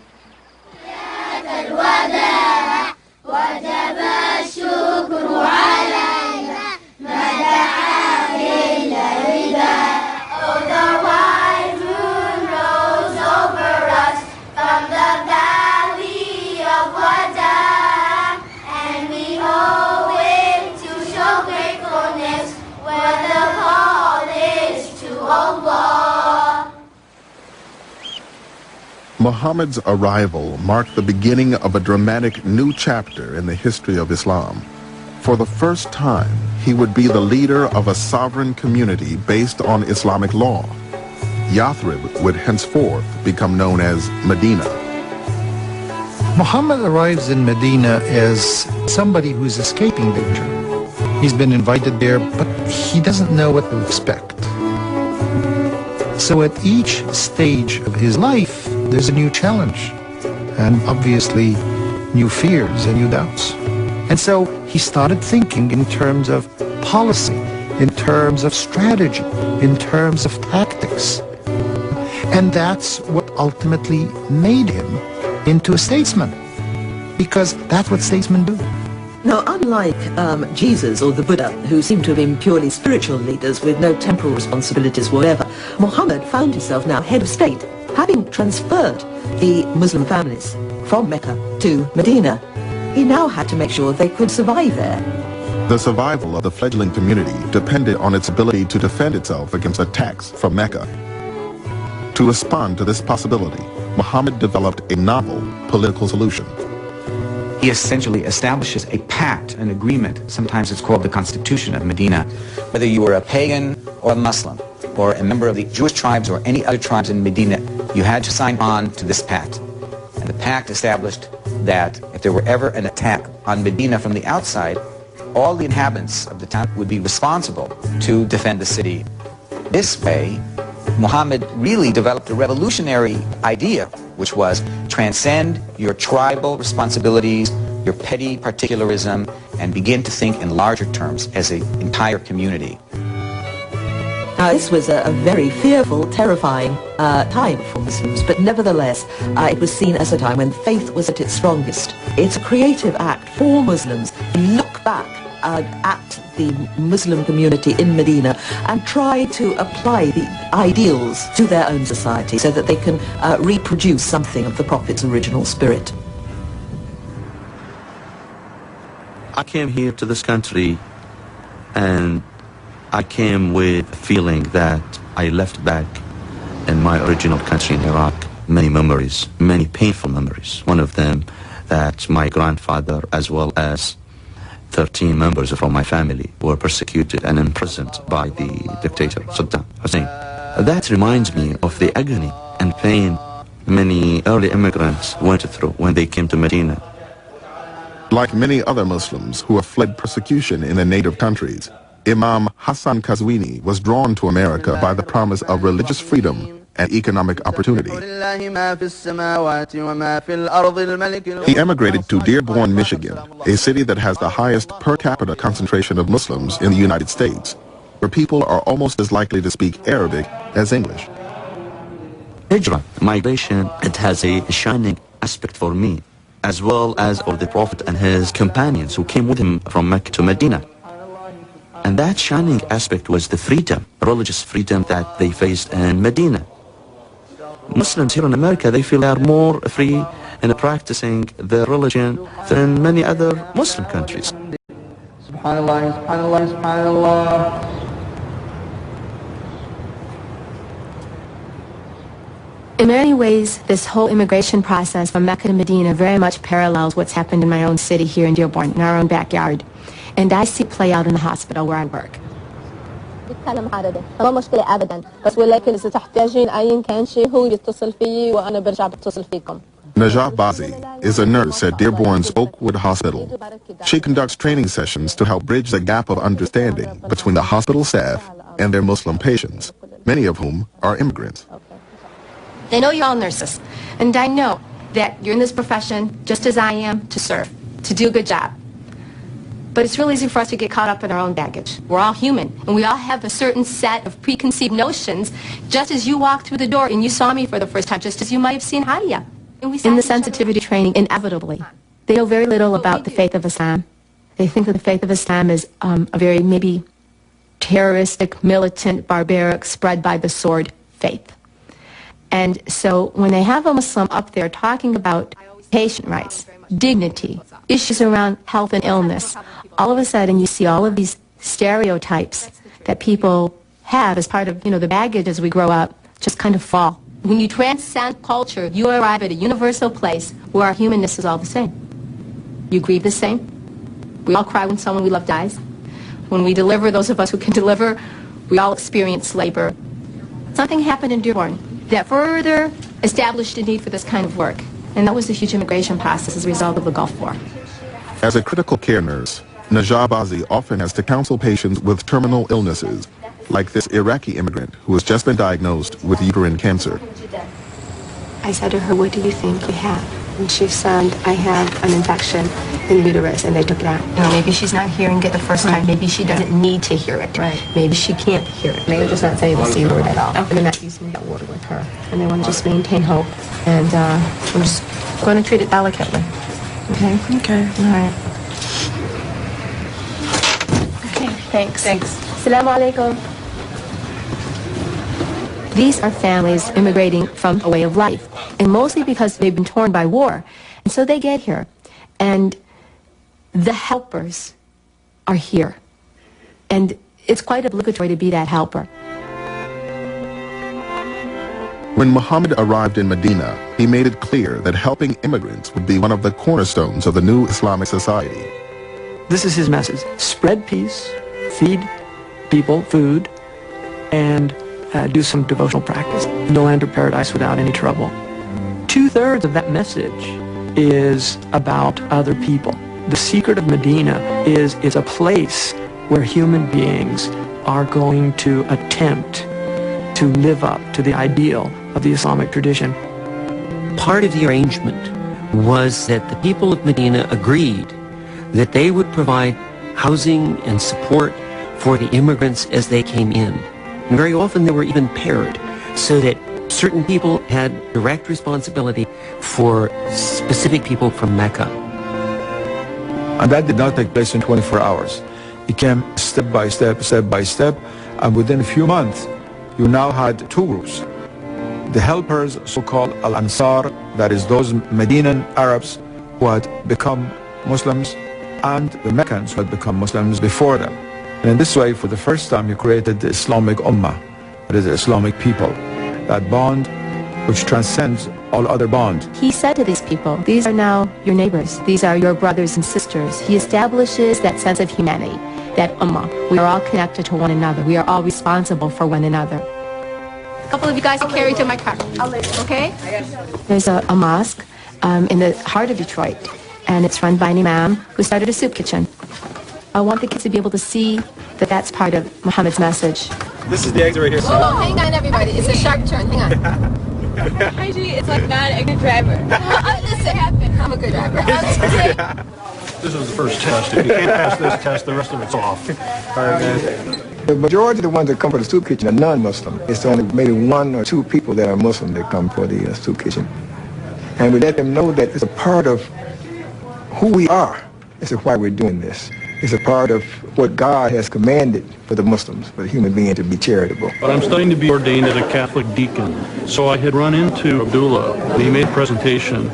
Muhammad's arrival marked the beginning of a dramatic new chapter in the history of Islam. For the first time, he would be the leader of a sovereign community based on Islamic law. Yathrib would henceforth become known as Medina. Muhammad arrives in Medina as somebody who's escaping danger. He's been invited there, but he doesn't know what to expect. So at each stage of his life, there's a new challenge, and obviously new fears and new doubts. And so he started thinking in terms of policy, in terms of strategy, in terms of tactics. And that's what ultimately made him into a statesman, because that's what statesmen do. Now, unlike Jesus or the Buddha, who seemed to have been purely spiritual leaders with no temporal responsibilities whatever, Muhammad found himself now head of state, having transferred the Muslim families from Mecca to Medina. He now had to make sure they could survive there. The survival of the fledgling community depended on its ability to defend itself against attacks from Mecca. To respond to this possibility, Muhammad developed a novel political solution. He essentially establishes a pact, an agreement. Sometimes it's called the Constitution of Medina. Whether you were a pagan or a Muslim, or a member of the Jewish tribes or any other tribes in Medina, you had to sign on to this pact. And the pact established that if there were ever an attack on Medina from the outside, all the inhabitants of the town would be responsible to defend the city. This way, Muhammad really developed a revolutionary idea, which was transcend your tribal responsibilities, your petty particularism, and begin to think in larger terms as an entire community. Now, this was a very fearful, terrifying time for Muslims, but nevertheless, it was seen as a time when faith was at its strongest. It's a creative act for Muslims to look back at the Muslim community in Medina and try to apply the ideals to their own society so that they can reproduce something of the Prophet's original spirit. I came here to this country and I came with a feeling that I left back in my original country in Iraq many memories, many painful memories. One of them that my grandfather, as well as 13 members from my family, were persecuted and imprisoned by the dictator Saddam Hussein. That reminds me of the agony and pain many early immigrants went through when they came to Medina. Like many other Muslims who have fled persecution in their native countries, Imam Hassan Qazwini was drawn to America by the promise of religious freedom and economic opportunity. He emigrated to Dearborn, Michigan, a city that has the highest per capita concentration of Muslims in the United States, where people are almost as likely to speak Arabic as English. Hijrah, migration, it has a shining aspect for me, as well as of the Prophet and his companions who came with him from Mecca to Medina. And that shining aspect was the freedom, religious freedom that they faced in Medina. Muslims here in America, they feel they are more free in practicing their religion than many other Muslim countries. Subhanallah, subhanallah, subhanallah. In many ways, this whole immigration process from Mecca to Medina very much parallels what's happened in my own city here in Dearborn, in our own backyard. And I see it play out in the hospital where I work. بتكلم عربي ما مشكلة أبدا بس ولكن إذا تحتاجين أي كان شيء هو يتصل فيي وأنا برجع بتصل فيكم. Najah Bazi is a nurse at Dearborn's Oakwood Hospital. She conducts training sessions to help bridge the gap of understanding between the hospital staff and their Muslim patients, many of whom are immigrants. They know you're all nurses, and I know that you're in this profession just as I am to serve, to do a good job. But it's real easy for us to get caught up in our own baggage. We're all human, and we all have a certain set of preconceived notions, just as you walked through the door and you saw me for the first time, just as you might have seen Hadia. In the sensitivity training, inevitably, they know very little about the faith of Islam. They think that the faith of Islam is a very maybe terroristic, militant, barbaric, spread by the sword faith. And so when they have a Muslim up there talking about patient rights, dignity, issues around health and illness, all of a sudden you see all of these stereotypes that people have as part of, the baggage as we grow up just kind of fall. When you transcend culture, you arrive at a universal place where our humanness is all the same. You grieve the same. We all cry when someone we love dies. When we deliver, those of us who can deliver, we all experience labor. Something happened in Dearborn that further established the need for this kind of work. And that was the huge immigration process as a result of the Gulf War. As a critical care nurse, Najah Bazi often has to counsel patients with terminal illnesses, like this Iraqi immigrant who has just been diagnosed with uterine cancer. I said to her, what do you think you have? And she said, I have an infection in the uterus, and they took it out. Maybe she's not hearing it the first time. Maybe she doesn't need to hear it. Right. Maybe she can't hear it. Maybe they're just not saying the C word at all. And they're not using that word with her. And they want to just maintain hope. And I'm just going to treat it delicately. Okay? Okay. All right. Okay, thanks. Thanks. Assalamu alaikum. These are families immigrating from a way of life, and mostly because they've been torn by war. And so they get here, and the helpers are here. And it's quite obligatory to be that helper. When Muhammad arrived in Medina, he made it clear that helping immigrants would be one of the cornerstones of the new Islamic society. This is his message. Spread peace, feed people food, and do some devotional practice. You'll enter paradise without any trouble. 2/3 of that message is about other people. The secret of Medina is it's a place where human beings are going to attempt to live up to the ideal of the Islamic tradition. Part of the arrangement was that the people of Medina agreed that they would provide housing and support for the immigrants as they came in. And very often they were even paired, so that certain people had direct responsibility for specific people from Mecca. And that did not take place in 24 hours. It came step by step, and within a few months, you now had two groups. The helpers, so-called Al-Ansar, that is those Medinan Arabs who had become Muslims, and the Meccans who had become Muslims before them. And in this way, for the first time, you created the Islamic Ummah, that is the Islamic people, that bond which transcends all other bonds. He said to these people, these are now your neighbors. These are your brothers and sisters. He establishes that sense of humanity, that ummah. We are all connected to one another. We are all responsible for one another. A couple of you guys will carry to my car. Okay? There's a mosque in the heart of Detroit, and it's run by an imam who started a soup kitchen. I want the kids to be able to see that that's part of Muhammad's message. This is the exit right here. Oh, hang on, everybody. It's a sharp turn. Hang on. Actually, it's like not a good driver. Listen, I'm a good driver. This is the first test. If you can't pass this test, the rest of it's off. All right, guys. The majority of the ones that come for the soup kitchen are non-Muslim. It's only maybe 1 or 2 people that are Muslim that come for the soup kitchen. And we let them know that it's a part of who we are. This is why we're doing this. It's a part of what God has commanded for the Muslims, for the human being to be charitable. But I'm studying to be ordained as a Catholic deacon. So I had run into Abdullah, and he made a presentation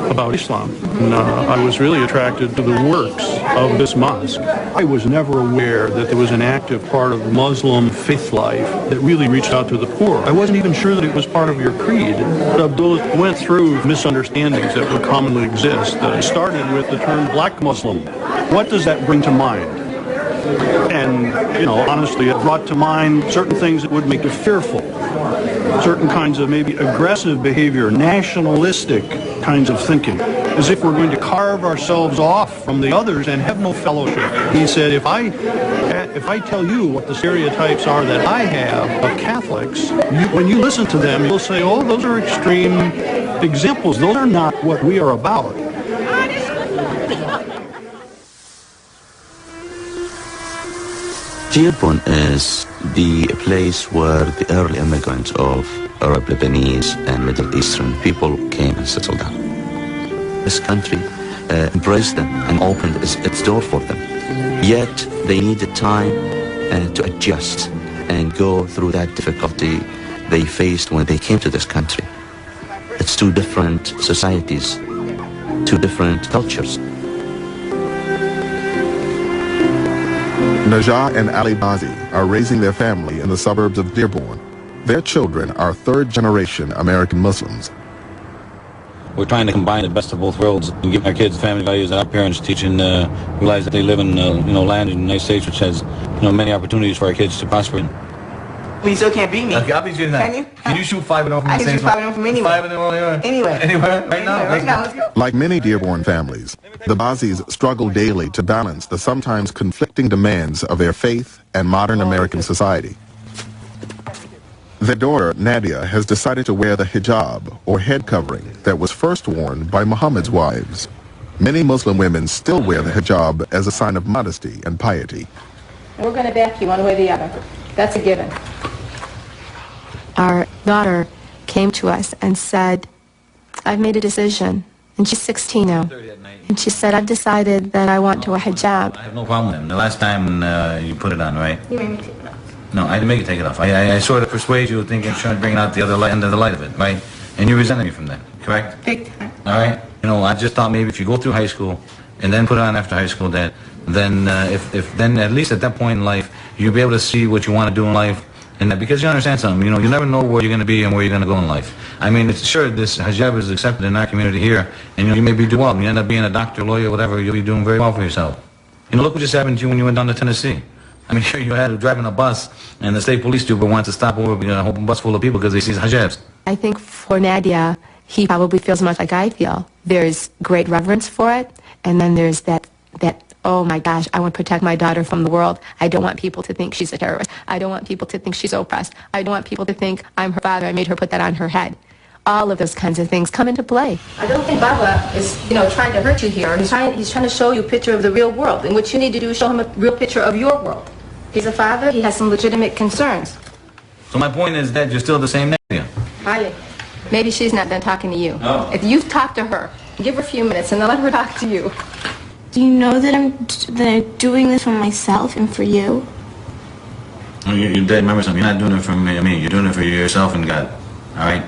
about Islam. And I was really attracted to the works of this mosque. I was never aware that there was an active part of the Muslim faith life that really reached out to the poor. I wasn't even sure that it was part of your creed. Abdullah went through misunderstandings that would commonly exist. It started with the term black Muslim. What does that bring to mind? And, you know, honestly, it brought to mind certain things that would make you fearful. Certain kinds of maybe aggressive behavior, nationalistic kinds of thinking, as if we're going to carve ourselves off from the others and have no fellowship. He said, if I tell you what the stereotypes are that I have of Catholics, when you listen to them, you'll say, oh, those are extreme examples. Those are not what we are about. Dearborn is the place where the early immigrants of Arab, Lebanese, and Middle Eastern people came and settled down. This country embraced them and opened its door for them. Yet they needed time to adjust and go through that difficulty they faced when they came to this country. It's 2 different societies, 2 different cultures. Najah and Ali Bazi are raising their family in the suburbs of Dearborn. Their children are 3rd-generation American Muslims. We're trying to combine the best of both worlds and give our kids family values that our parents teach and realize that they live in land in the United States which has many opportunities for our kids to prosper in. You still can't beat me. Okay, I'll beat you tonight. Can you? Can you shoot 5 and 0 from I the can same shoot 5 and 0 from anywhere. 5 and 0 anywhere? Anywhere. Right now? Let's go. Like many Dearborn families, the Bazis struggle daily to balance the sometimes conflicting demands of their faith and modern American society. Their daughter, Nadia, has decided to wear the hijab, or head covering, that was first worn by Muhammad's wives. Many Muslim women still wear the hijab as a sign of modesty and piety. We're going to back you one way or the other. That's a given. Our daughter came to us and said, I've made a decision. And she's 16 now. And she said, I've decided that I want to wear hijab. I have no problem with them. The last time you put it on, right? You made me take it off. No, I didn't make you take it off. I sort of persuade you thinking, trying to bring out the other end of the light of it, right? And you resented me from that, correct? Big time. All right? I just thought maybe if you go through high school and then put it on after high school, that then then at least at that point in life, you'll be able to see what you want to do in life. And that, because you understand something, you never know where you're going to be and where you're going to go in life. I mean, it's sure this hijab is accepted in our community here, and you may be doing well. You end up being a doctor, lawyer, whatever, you'll be doing very well for yourself. Look what just happened to you when you went down to Tennessee. I mean, here you had driving a bus, and the state police trooper wanted to stop over a whole bus full of people because they see hijabs. I think for Nadia, he probably feels much like I feel. There's great reverence for it, and then there's that oh my gosh, I want to protect my daughter from the world. I don't want people to think she's a terrorist. I don't want people to think she's oppressed. I don't want people to think I'm her father. I made her put that on her head. All of those kinds of things come into play. I don't think Baba is, trying to hurt you here. He's trying to show you a picture of the real world. And what you need to do is show him a real picture of your world. He's a father. He has some legitimate concerns. So my point is that you're still the same Nadia. Ali, maybe she's not done talking to you. No. If you've talked to her, give her a few minutes and then let her talk to you. Do you know that I'm doing this for myself and for you? You did remember something. You're not doing it for me. You're doing it for yourself and God. All right?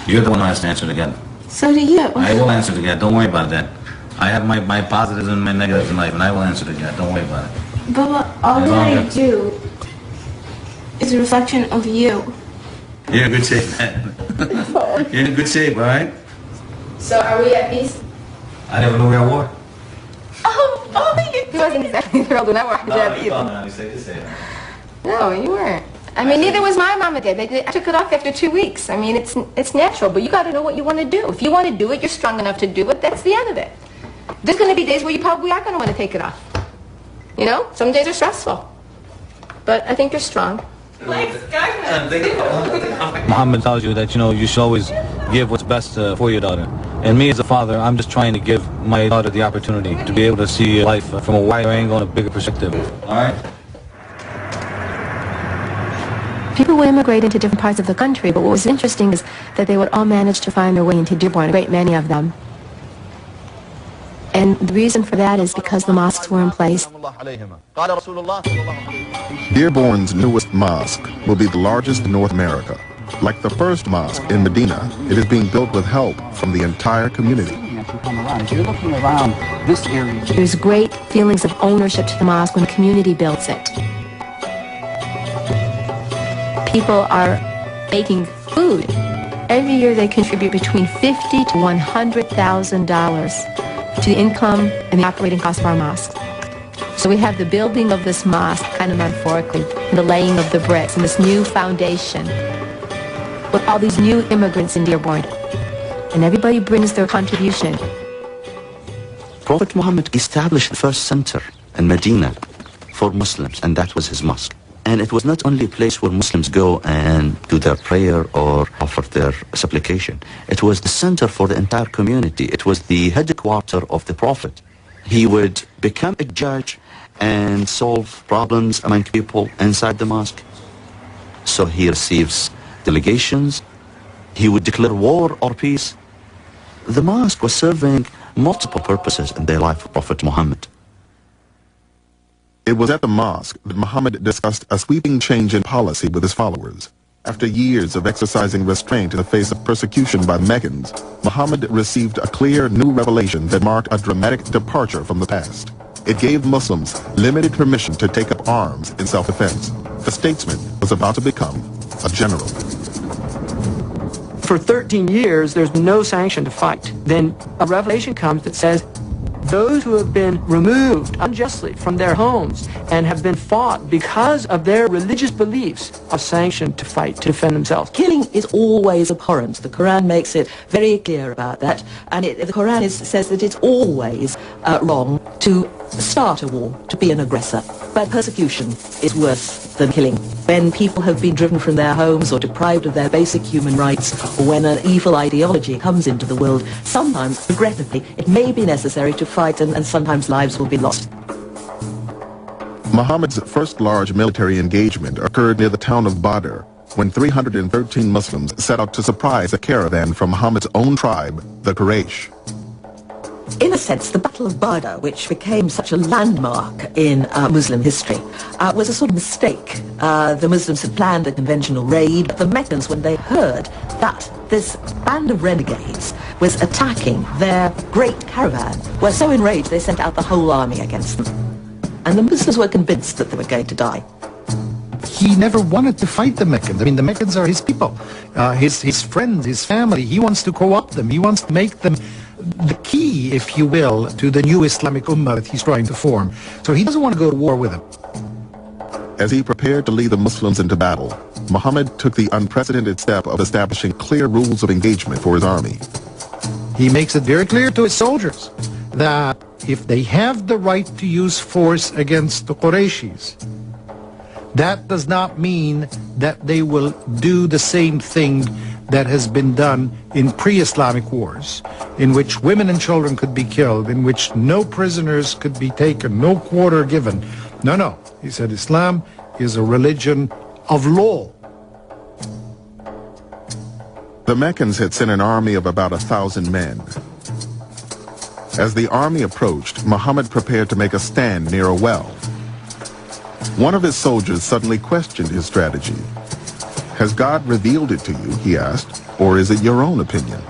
You're the one who has to answer to God. So do you. I will answer to God. Don't worry about that. I have my positives and my negatives in life, and I will answer to God. Don't worry about it. But all that I do is a reflection of you. You're in good shape, man. You're in good shape, all right? So are we at peace? I never knew we had war. He wasn't exactly thrilled when I walked in there either. No, you weren't. I mean, neither was my mom and dad. I took it off after 2 weeks. I mean, it's natural, but you got to know what you want to do. If you want to do it, you're strong enough to do it. That's the end of it. There's going to be days where you probably are going to want to take it off. You know, some days are stressful, but I think you're strong. Muhammad tells you that, you know, you should always give what's best for your daughter. And me as a father, I'm just trying to give my daughter the opportunity to be able to see life from a wider angle and a bigger perspective. All right? People would immigrate into different parts of the country, but what was interesting is that they would all manage to find their way into Dearborn, a great many of them. And the reason for that is because the mosques were in place. Dearborn's newest mosque will be the largest in North America. Like the first mosque in Medina, it is being built with help from the entire community. There's great feelings of ownership to the mosque when the community builds it. People are making food. Every year they contribute between $50,000 to $100,000 to the income and the operating cost of our mosque. So we have the building of this mosque, kind of metaphorically, and the laying of the bricks and this new foundation with all these new immigrants in Dearborn. And everybody brings their contribution. Prophet Muhammad established the first center in Medina for Muslims, and that was his mosque. And it was not only a place where Muslims go and do their prayer or offer their supplication. It was the center for the entire community. It was the headquarters of the Prophet. He would become a judge and solve problems among people inside the mosque. So he receives delegations. He would declare war or peace. The mosque was serving multiple purposes in the life of Prophet Muhammad. It was at the mosque that Muhammad discussed a sweeping change in policy with his followers. After years of exercising restraint in the face of persecution by Meccans, Muhammad received a clear new revelation that marked a dramatic departure from the past. It gave Muslims limited permission to take up arms in self-defense. The statesman was about to become a general. For 13 years, there's no sanction to fight. Then a revelation comes that says, those who have been removed unjustly from their homes and have been fought because of their religious beliefs are sanctioned to fight, to defend themselves. Killing is always abhorrent. The Quran makes it very clear about that. And the Quran says that it's always wrong to start a war, to be an aggressor. But persecution is worse than killing. When people have been driven from their homes or deprived of their basic human rights, or when an evil ideology comes into the world, sometimes, regrettably, it may be necessary to fight and sometimes lives will be lost. Muhammad's first large military engagement occurred near the town of Badr, when 313 Muslims set out to surprise a caravan from Muhammad's own tribe, the Quraysh. In a sense, the Battle of Badr, which became such a landmark in Muslim history, was a sort of mistake. The Muslims had planned a conventional raid, but the Meccans, when they heard that this band of renegades was attacking their great caravan, were so enraged they sent out the whole army against them. And the Muslims were convinced that they were going to die. He never wanted to fight the Meccans. I mean, the Meccans are his people, his friends, his family. He wants to co-opt them. He wants to make them the key, if you will, to the new Islamic Ummah that he's trying to form. So he doesn't want to go to war with them. As he prepared to lead the Muslims into battle, Muhammad took the unprecedented step of establishing clear rules of engagement for his army. He makes it very clear to his soldiers that if they have the right to use force against the Qurayshis, that does not mean that they will do the same thing that has been done in pre-Islamic wars, in which women and children could be killed, in which no prisoners could be taken, no quarter given. No, no. He said Islam is a religion of law. The Meccans had sent an army of about 1,000 men. As the army approached, Muhammad prepared to make a stand near a well. One of his soldiers suddenly questioned his strategy. "Has God revealed it to you?" he asked, "or is it your own opinion?"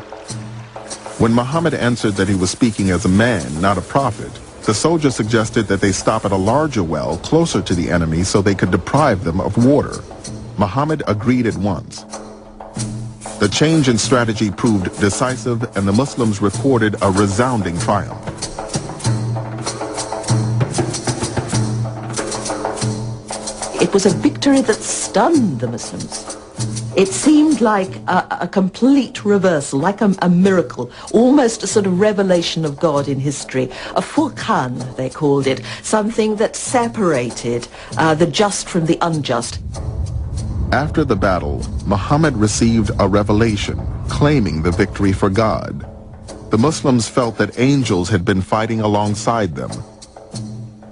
When Muhammad answered that he was speaking as a man, not a prophet, the soldier suggested that they stop at a larger well closer to the enemy so they could deprive them of water. Muhammad agreed at once. The change in strategy proved decisive, and the Muslims recorded a resounding triumph. It was a victory that stunned the Muslims. It seemed like a complete reversal, like a miracle, almost a sort of revelation of God in history. A furqan, they called it, something that separated the just from the unjust. After the battle, Muhammad received a revelation claiming the victory for God. The Muslims felt that angels had been fighting alongside them.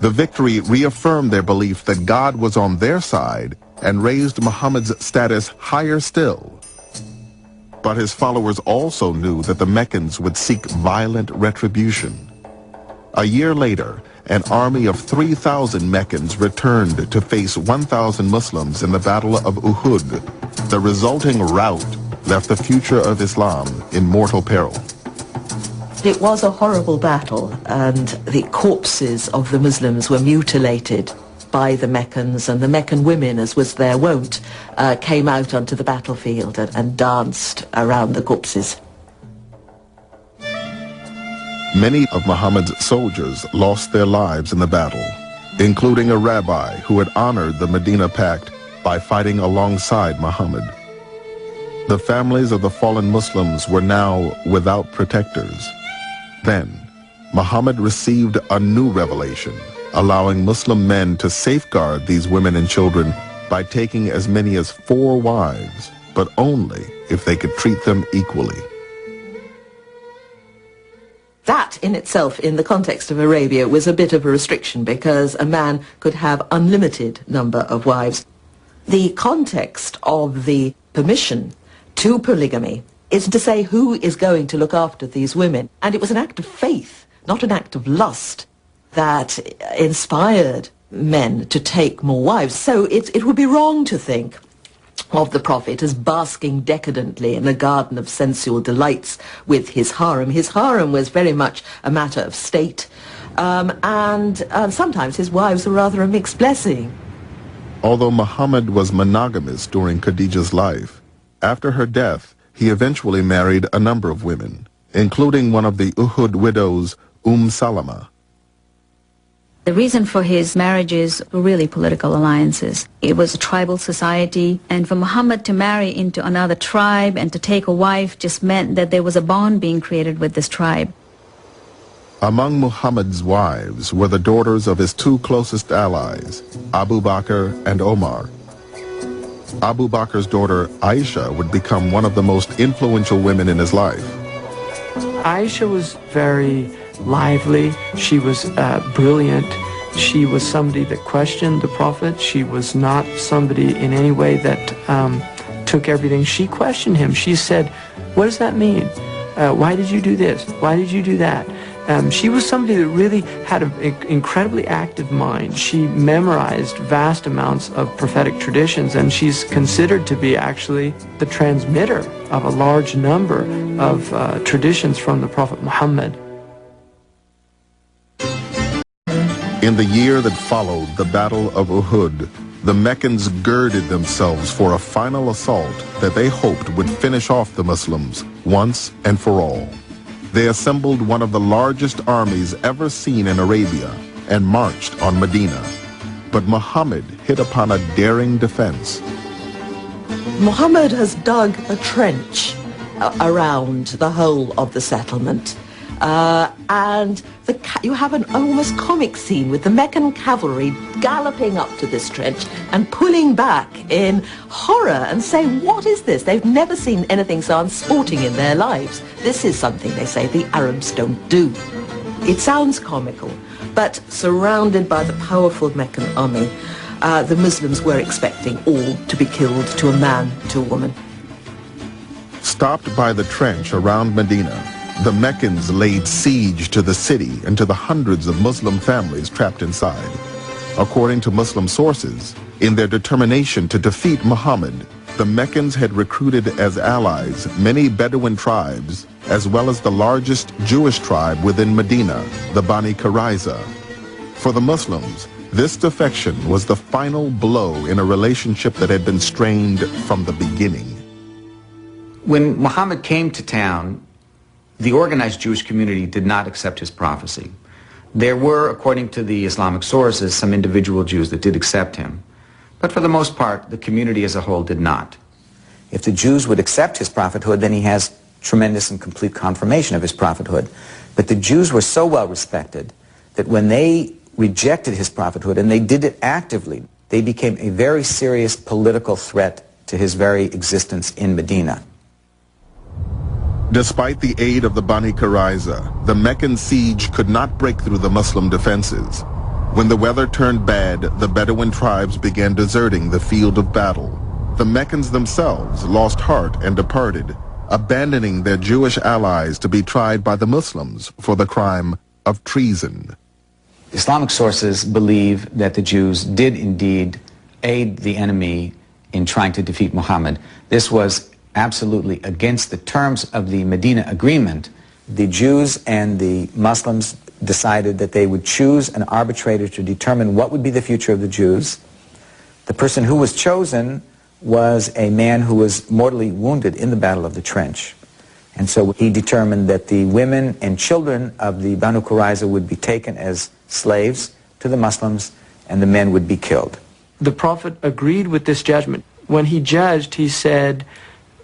The victory reaffirmed their belief that God was on their side and raised Muhammad's status higher still. But his followers also knew that the Meccans would seek violent retribution. A year later, an army of 3,000 Meccans returned to face 1,000 Muslims in the Battle of Uhud. The resulting rout left the future of Islam in mortal peril. It was a horrible battle, and the corpses of the Muslims were mutilated by the Meccans, and the Meccan women, as was their wont, came out onto the battlefield and danced around the corpses. Many of Muhammad's soldiers lost their lives in the battle, including a rabbi who had honored the Medina Pact by fighting alongside Muhammad. The families of the fallen Muslims were now without protectors. Then, Muhammad received a new revelation, allowing Muslim men to safeguard these women and children by taking as many as 4 wives, but only if they could treat them equally. That in itself, in the context of Arabia, was a bit of a restriction because a man could have unlimited number of wives. The context of the permission to polygamy is to say who is going to look after these women. And it was an act of faith, not an act of lust, that inspired men to take more wives. So it would be wrong to think of the Prophet as basking decadently in a garden of sensual delights with his harem. His harem was very much a matter of state, and sometimes his wives were rather a mixed blessing. Although Muhammad was monogamous during Khadija's life, after her death, he eventually married a number of women, including one of the Uhud widows, Salama. The reason for his marriages were really political alliances. It was a tribal society, and for Muhammad to marry into another tribe and to take a wife just meant that there was a bond being created with this tribe. Among Muhammad's wives were the daughters of his 2 closest allies, Abu Bakr and Omar. Abu Bakr's daughter, Aisha, would become one of the most influential women in his life. Aisha was very lively. She was brilliant. She was somebody that questioned the Prophet. She was not somebody in any way that took everything. She questioned him. She said, what does that mean? Why did you do this? Why did you do that? She was somebody that really had an incredibly active mind. She memorized vast amounts of prophetic traditions, and she's considered to be actually the transmitter of a large number of traditions from the Prophet Muhammad. In the year that followed the Battle of Uhud, the Meccans girded themselves for a final assault that they hoped would finish off the Muslims once and for all. They assembled one of the largest armies ever seen in Arabia and marched on Medina. But Muhammad hit upon a daring defense. Muhammad has dug a trench around the whole of the settlement. And you have an almost comic scene with the Meccan cavalry galloping up to this trench and pulling back in horror and saying, what is this? They've never seen anything so unsporting in their lives. This is something, they say, the Arabs don't do. It sounds comical, but surrounded by the powerful Meccan army, the Muslims were expecting all to be killed, to a man, to a woman. Stopped by the trench around Medina, the Meccans laid siege to the city and to the hundreds of Muslim families trapped inside. According to Muslim sources, in their determination to defeat Muhammad, the Meccans had recruited as allies many Bedouin tribes, as well as the largest Jewish tribe within Medina, the Bani Qurayza. For the Muslims, this defection was the final blow in a relationship that had been strained from the beginning. When Muhammad came to town, the organized Jewish community did not accept his prophecy. There were, according to the Islamic sources, some individual Jews that did accept him. But for the most part, the community as a whole did not. If the Jews would accept his prophethood, then he has tremendous and complete confirmation of his prophethood. But the Jews were so well respected that when they rejected his prophethood, and they did it actively, they became a very serious political threat to his very existence in Medina. Despite the aid of the Bani Qurayza, the Meccan siege could not break through the Muslim defenses. When the weather turned bad, the Bedouin tribes began deserting the field of battle. The Meccans themselves lost heart and departed, abandoning their Jewish allies to be tried by the Muslims for the crime of treason. Islamic sources believe that the Jews did indeed aid the enemy in trying to defeat Muhammad. This was absolutely against the terms of the Medina Agreement. The Jews and the Muslims decided that they would choose an arbitrator to determine what would be the future of the Jews. The person who was chosen was a man who was mortally wounded in the Battle of the Trench. And so he determined that the women and children of the Banu Qurayza would be taken as slaves to the Muslims, and the men would be killed. The Prophet agreed with this judgment. When he judged, he said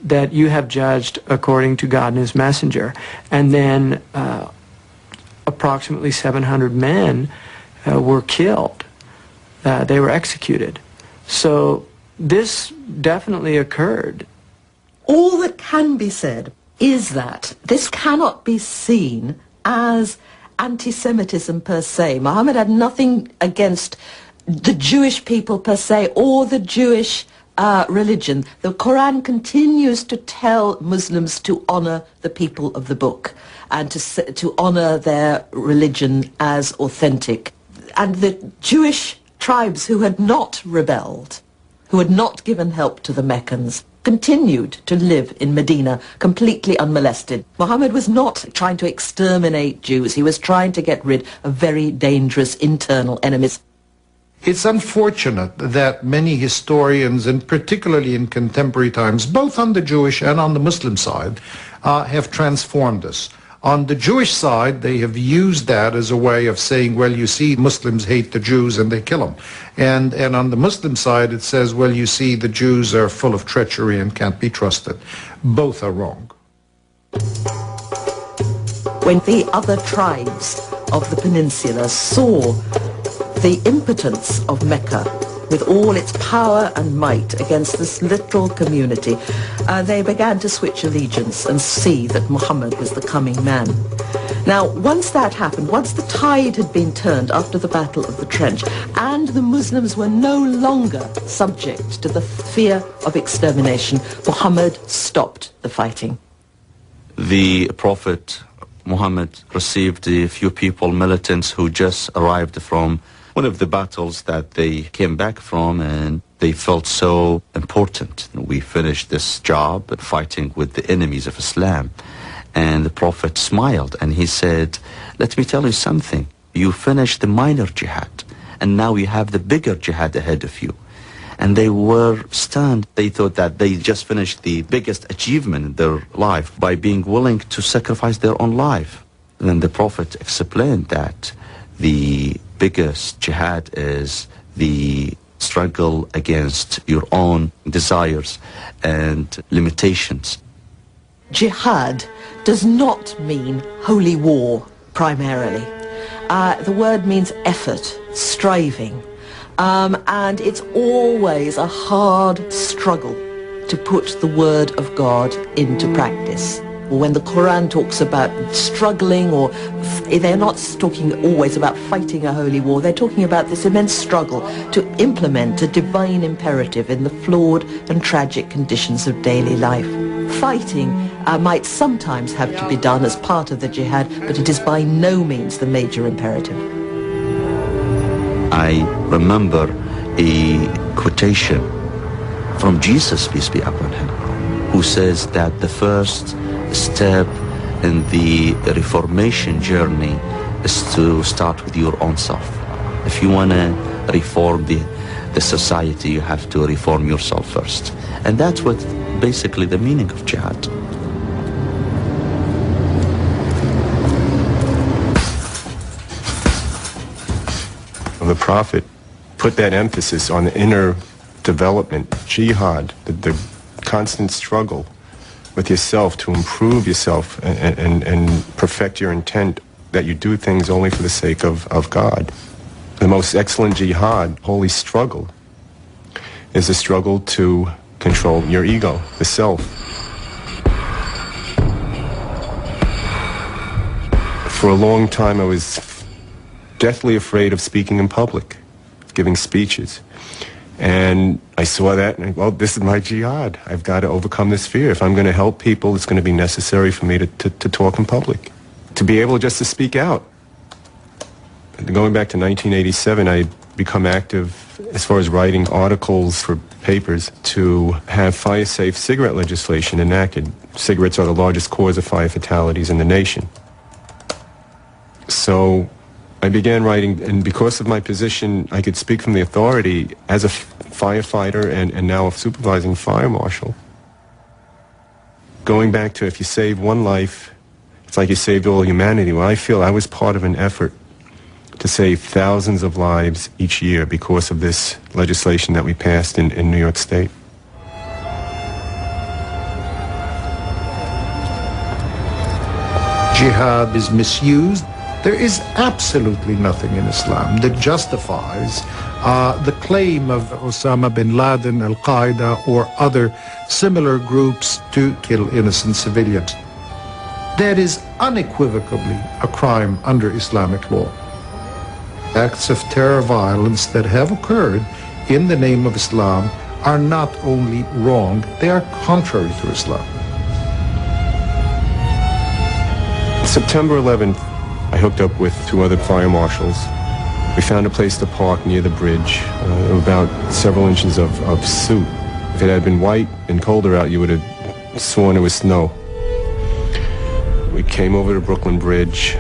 that you have judged according to God and his messenger. And then approximately 700 men were killed. They were executed. So this definitely occurred. All that can be said is that this cannot be seen as anti-Semitism per se. Muhammad had nothing against the Jewish people per se or the Jewish religion. The Quran continues to tell Muslims to honor the people of the book and to honor their religion as authentic. And the Jewish tribes who had not rebelled, who had not given help to the Meccans, continued to live in Medina completely unmolested. Muhammad was not trying to exterminate Jews. He was trying to get rid of very dangerous internal enemies. It's unfortunate that many historians, and particularly in contemporary times, both on the Jewish and on the Muslim side, have transformed us. On the Jewish side, they have used that as a way of saying, well, you see, Muslims hate the Jews and they kill them. And on the Muslim side, it says, well, you see, the Jews are full of treachery and can't be trusted. Both are wrong. When the other tribes of the peninsula saw the impotence of Mecca with all its power and might against this little community, they began to switch allegiance and see that Muhammad was the coming man. Now, once that happened, once the tide had been turned after the Battle of the Trench, and the Muslims were no longer subject to the fear of extermination, Muhammad stopped the fighting. The Prophet Muhammad received a few people, militants, who just arrived from one of the battles that they came back from, and they felt so important. We finished this job fighting with the enemies of Islam. And the Prophet smiled and he said, let me tell you something. You finished the minor jihad and now you have the bigger jihad ahead of you. And they were stunned. They thought that they just finished the biggest achievement in their life by being willing to sacrifice their own life. And then the Prophet explained that the biggest jihad is the struggle against your own desires and limitations. Jihad does not mean holy war, primarily. The word means effort, striving, and it's always a hard struggle to put the word of God into practice. When the Quran talks about struggling, or they're not talking always about fighting a holy war, they're talking about this immense struggle to implement a divine imperative in the flawed and tragic conditions of daily life. Fighting might sometimes have to be done as part of the jihad, but it is by no means the major imperative. I remember a quotation from Jesus, peace be upon him, who says that the first step in the reformation journey is to start with your own self. If you want to reform the the society, you have to reform yourself first. And that's what basically the meaning of jihad. The Prophet put that emphasis on the inner development, jihad, the constant struggle with yourself to improve yourself and perfect your intent, that you do things only for the sake of God. The most excellent jihad, holy struggle, is the struggle to control your ego, the self. For a long time I was deathly afraid of speaking in public, giving speeches. And I saw that, and well, this is my jihad. I've got to overcome this fear. If I'm going to help people, it's going to be necessary for me to talk in public, to be able just to speak out. Going back to 1987, I become active as far as writing articles for papers to have fire-safe cigarette legislation enacted. Cigarettes are the largest cause of fire fatalities in the nation. So I began writing, and because of my position, I could speak from the authority as a firefighter and now a supervising fire marshal. Going back to, if you save one life, it's like you saved all humanity. Well, I feel I was part of an effort to save thousands of lives each year because of this legislation that we passed in New York State. Jihad is misused. There is absolutely nothing in Islam that justifies the claim of Osama bin Laden, Al-Qaeda, or other similar groups to kill innocent civilians. That is unequivocally a crime under Islamic law. Acts of terror violence that have occurred in the name of Islam are not only wrong, they are contrary to Islam. September 11th, I hooked up with 2 other fire marshals. We found a place to park near the bridge, about several inches of soot. If it had been white and colder out, you would have sworn it was snow. We came over to Brooklyn Bridge.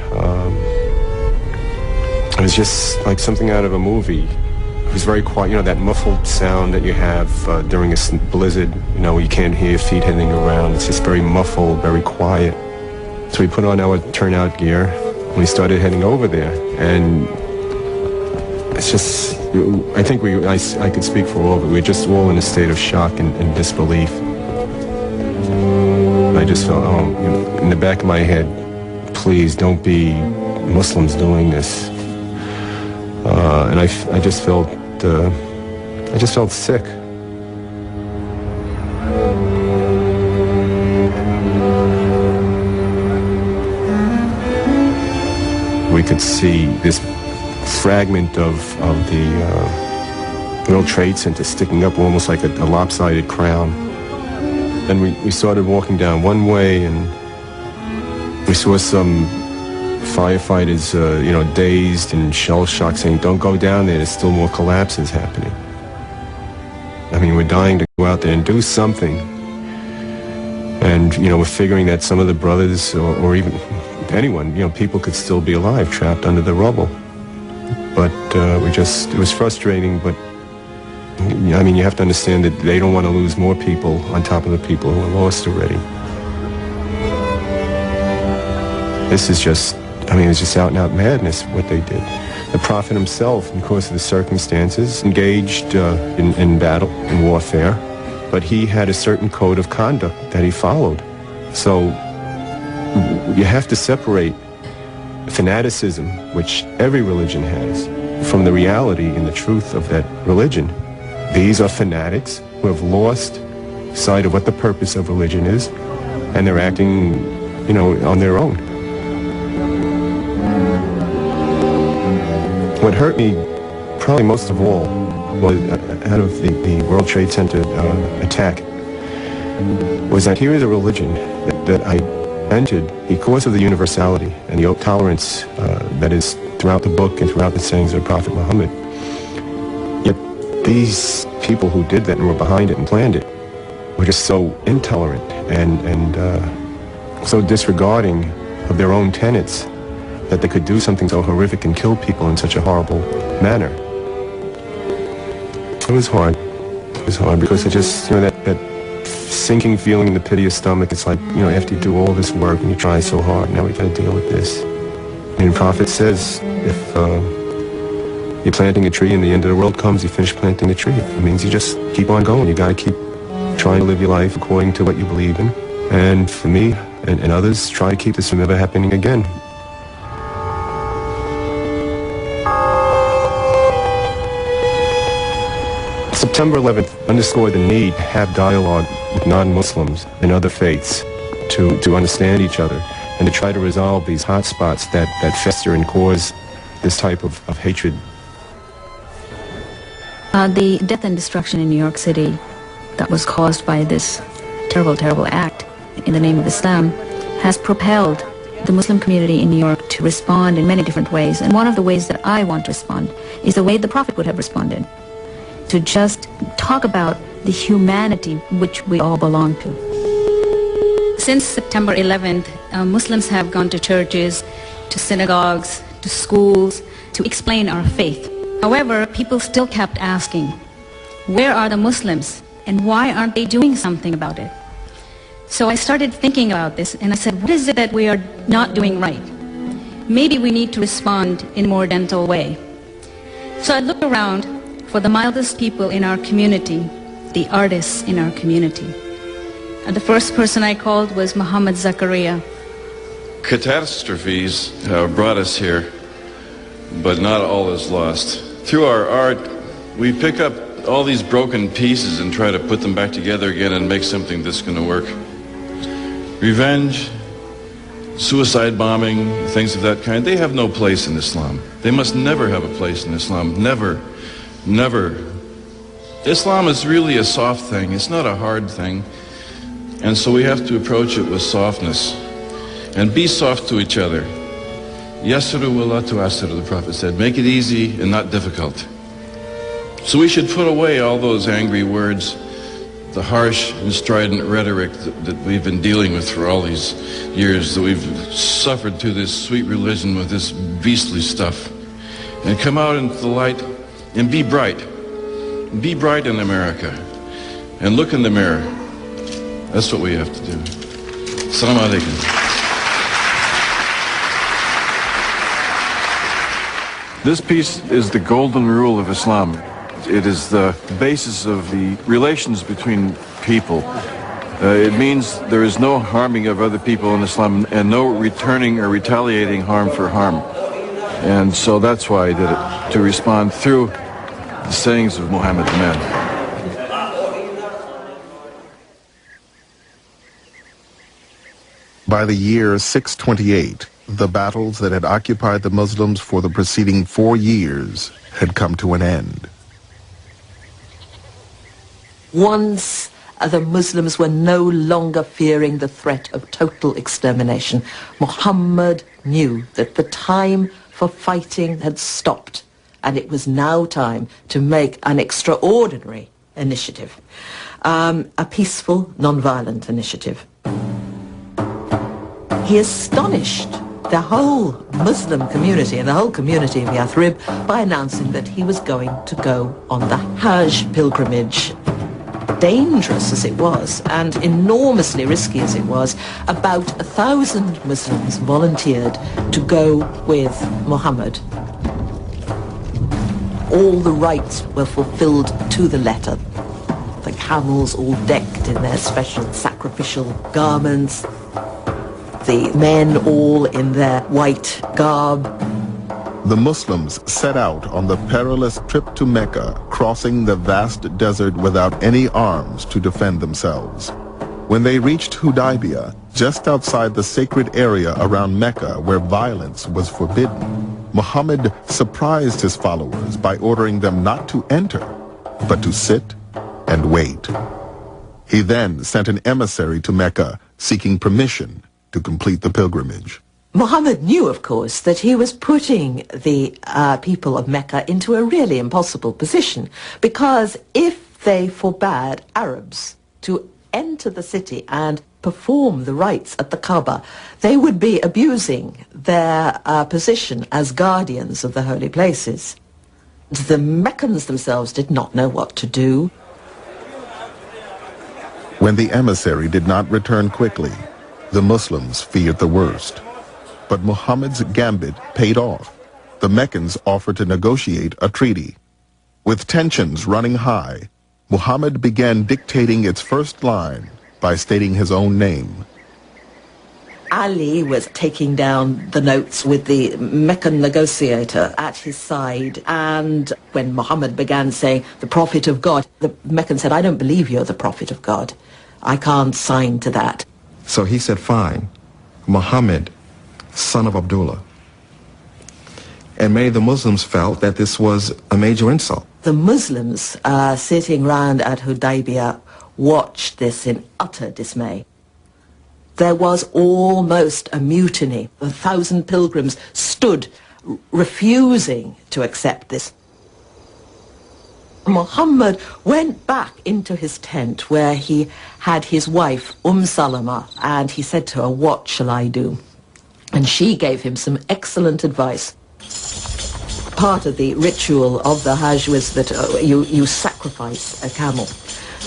It was just like something out of a movie. It was very quiet, you know, that muffled sound that you have during a blizzard, you know, you can't hear your feet hitting around. It's just very muffled, very quiet. So we put on our turnout gear. We started heading over there, and it's just, I think I could speak for all of it. We were just all in a state of shock and disbelief. I just felt, oh, you know, in the back of my head, please don't be Muslims doing this. And I just felt sick. We could see this fragment of the World Trade Center sticking up almost like a lopsided crown. Then we started walking down one way, and we saw some firefighters, you know, dazed and shell-shocked, saying, "Don't go down there, there's still more collapses happening." I mean, we're dying to go out there and do something. And, you know, we're figuring that some of the brothers, or even anyone, you know, people could still be alive, trapped under the rubble. But it was frustrating, but, I mean, you have to understand that they don't want to lose more people on top of the people who are lost already. This is just, I mean, it's just out-and-out madness what they did. The Prophet himself, because of the circumstances, engaged in battle, in warfare, but he had a certain code of conduct that he followed. So you have to separate fanaticism, which every religion has, from the reality and the truth of that religion. These are fanatics who have lost sight of what the purpose of religion is, and they're acting, you know, on their own. What hurt me probably most of all was, out of the World Trade Center attack, was that here is a religion that I entered because of the universality and the tolerance that is throughout the book and throughout the sayings of Prophet Muhammad. Yet these people who did that and were behind it and planned it were just so intolerant and so disregarding of their own tenets that they could do something so horrific and kill people in such a horrible manner. It was hard. It was hard because it just, that sinking feeling in the pit of your stomach. It's like, after you do all this work and you try so hard, now we got to deal with this. And the prophet says, if you're planting a tree and the end of the world comes, you finish planting the tree. It means you just keep on going. You got to keep trying to live your life according to what you believe in. And for me and others, try to keep this from ever happening again. September 11th underscored the need to have dialogue with non-Muslims and other faiths to understand each other and to try to resolve these hot spots that fester and cause this type of hatred. The death and destruction in New York City that was caused by this terrible, terrible act in the name of Islam has propelled the Muslim community in New York to respond in many different ways. And one of the ways that I want to respond is the way the Prophet would have responded, to just talk about the humanity which we all belong to. Since September 11th, Muslims have gone to churches, to synagogues, to schools, to explain our faith. However, people still kept asking, where are the Muslims and why aren't they doing something about it? So I started thinking about this and I said, what is it that we are not doing right? Maybe we need to respond in a more gentle way. So I looked around for the mildest people in our community, the artists in our community. And the first person I called was Muhammad Zakaria. Catastrophes brought us here, but not all is lost. Through our art, we pick up all these broken pieces and try to put them back together again and make something that's going to work. Revenge, suicide bombing, things of that kind, they have no place in Islam. They must never have a place in Islam. Never. Never. Islam is really a soft thing. It's not a hard thing. And so we have to approach it with softness. And be soft to each other. Yasiru wa la tu'asiru, the Prophet said. Make it easy and not difficult. So we should put away all those angry words, the harsh and strident rhetoric that we've been dealing with for all these years, that we've suffered through this sweet religion with this beastly stuff. And come out into the light and be bright. Be bright in America. And look in the mirror. That's what we have to do. Assalamu alaikum. This piece is the golden rule of Islam. It is the basis of the relations between people. It means there is no harming of other people in Islam and no returning or retaliating harm for harm. And so that's why I did it, to respond through the sayings of Muhammad the man. By the year 628, the battles that had occupied the Muslims for the preceding 4 years had come to an end. Once the Muslims were no longer fearing the threat of total extermination. Muhammad knew that the time for fighting had stopped, and it was now time to make an extraordinary initiative, a peaceful, non-violent initiative. He astonished the whole Muslim community and the whole community of Yathrib by announcing that he was going to go on the Hajj pilgrimage. Dangerous as it was and enormously risky as it was, about 1,000 Muslims volunteered to go with Muhammad. All the rites were fulfilled to the letter. The camels all decked in their special sacrificial garments, the men all in their white garb. The Muslims set out on the perilous trip to Mecca, crossing the vast desert without any arms to defend themselves. When they reached Hudaybiyah, just outside the sacred area around Mecca where violence was forbidden, Muhammad surprised his followers by ordering them not to enter, but to sit and wait. He then sent an emissary to Mecca seeking permission to complete the pilgrimage. Muhammad knew, of course, that he was putting the people of Mecca into a really impossible position, because if they forbade Arabs to enter the city and perform the rites at the Kaaba, they would be abusing their position as guardians of the holy places. The Meccans themselves did not know what to do. When the emissary did not return quickly, the Muslims feared the worst. But Muhammad's gambit paid off. The Meccans offered to negotiate a treaty. With tensions running high, Muhammad began dictating its first line by stating his own name. Ali was taking down the notes with the Meccan negotiator at his side, and when Muhammad began saying, the Prophet of God, the Meccan said, I don't believe you're the Prophet of God. I can't sign to that. So he said, fine, Muhammad, son of Abdullah. And many of the Muslims felt that this was a major insult. The Muslims sitting round at Hudaybiyah watched this in utter dismay. There was almost a mutiny. 1,000 pilgrims stood refusing to accept this. Muhammad went back into his tent where he had his wife, Salama, and he said to her, what shall I do? And she gave him some excellent advice. Part of the ritual of the Hajj was that you sacrifice a camel.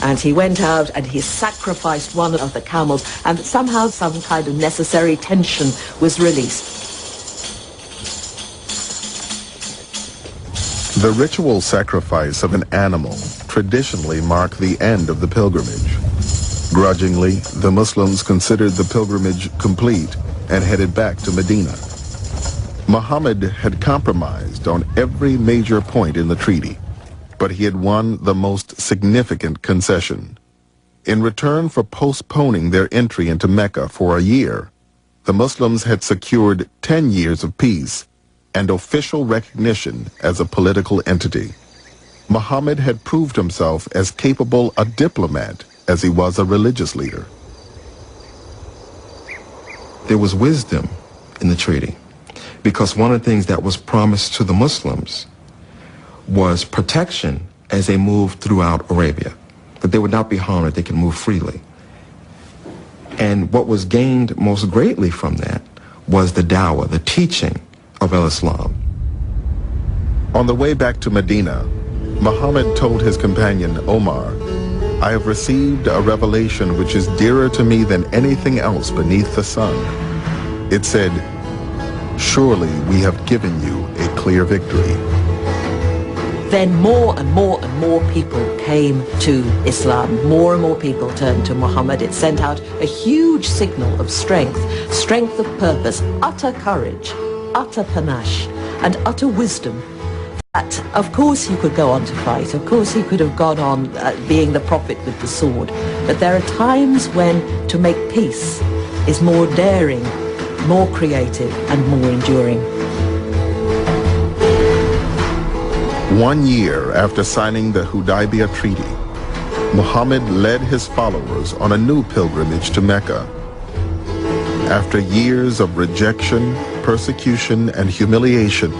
And he went out and he sacrificed one of the camels, and somehow some kind of necessary tension was released. The ritual sacrifice of an animal traditionally marked the end of the pilgrimage. Grudgingly, the Muslims considered the pilgrimage complete and headed back to Medina. Muhammad had compromised on every major point in the treaty, but he had won the most significant concession. In return for postponing their entry into Mecca for a year, the Muslims had secured 10 years of peace and official recognition as a political entity. Muhammad had proved himself as capable a diplomat as he was a religious leader. There was wisdom in the treaty, because one of the things that was promised to the Muslims was protection as they moved throughout Arabia, that they would not be harmed, that they could move freely. And what was gained most greatly from that was the dawah, the teaching of al-Islam. On the way back to Medina, Muhammad told his companion Omar, I have received a revelation which is dearer to me than anything else beneath the sun. It said, surely we have given you a clear victory. Then more and more and more people came to Islam. More and more people turned to Muhammad. It sent out a huge signal of strength, strength of purpose, utter courage, utter panache, and utter wisdom. That, of course, he could go on to fight. Of course, he could have gone on being the prophet with the sword. But there are times when to make peace is more daring, more creative, and more enduring. 1 year after signing the Hudaybiyah Treaty, Muhammad led his followers on a new pilgrimage to Mecca. After years of rejection, persecution, and humiliation,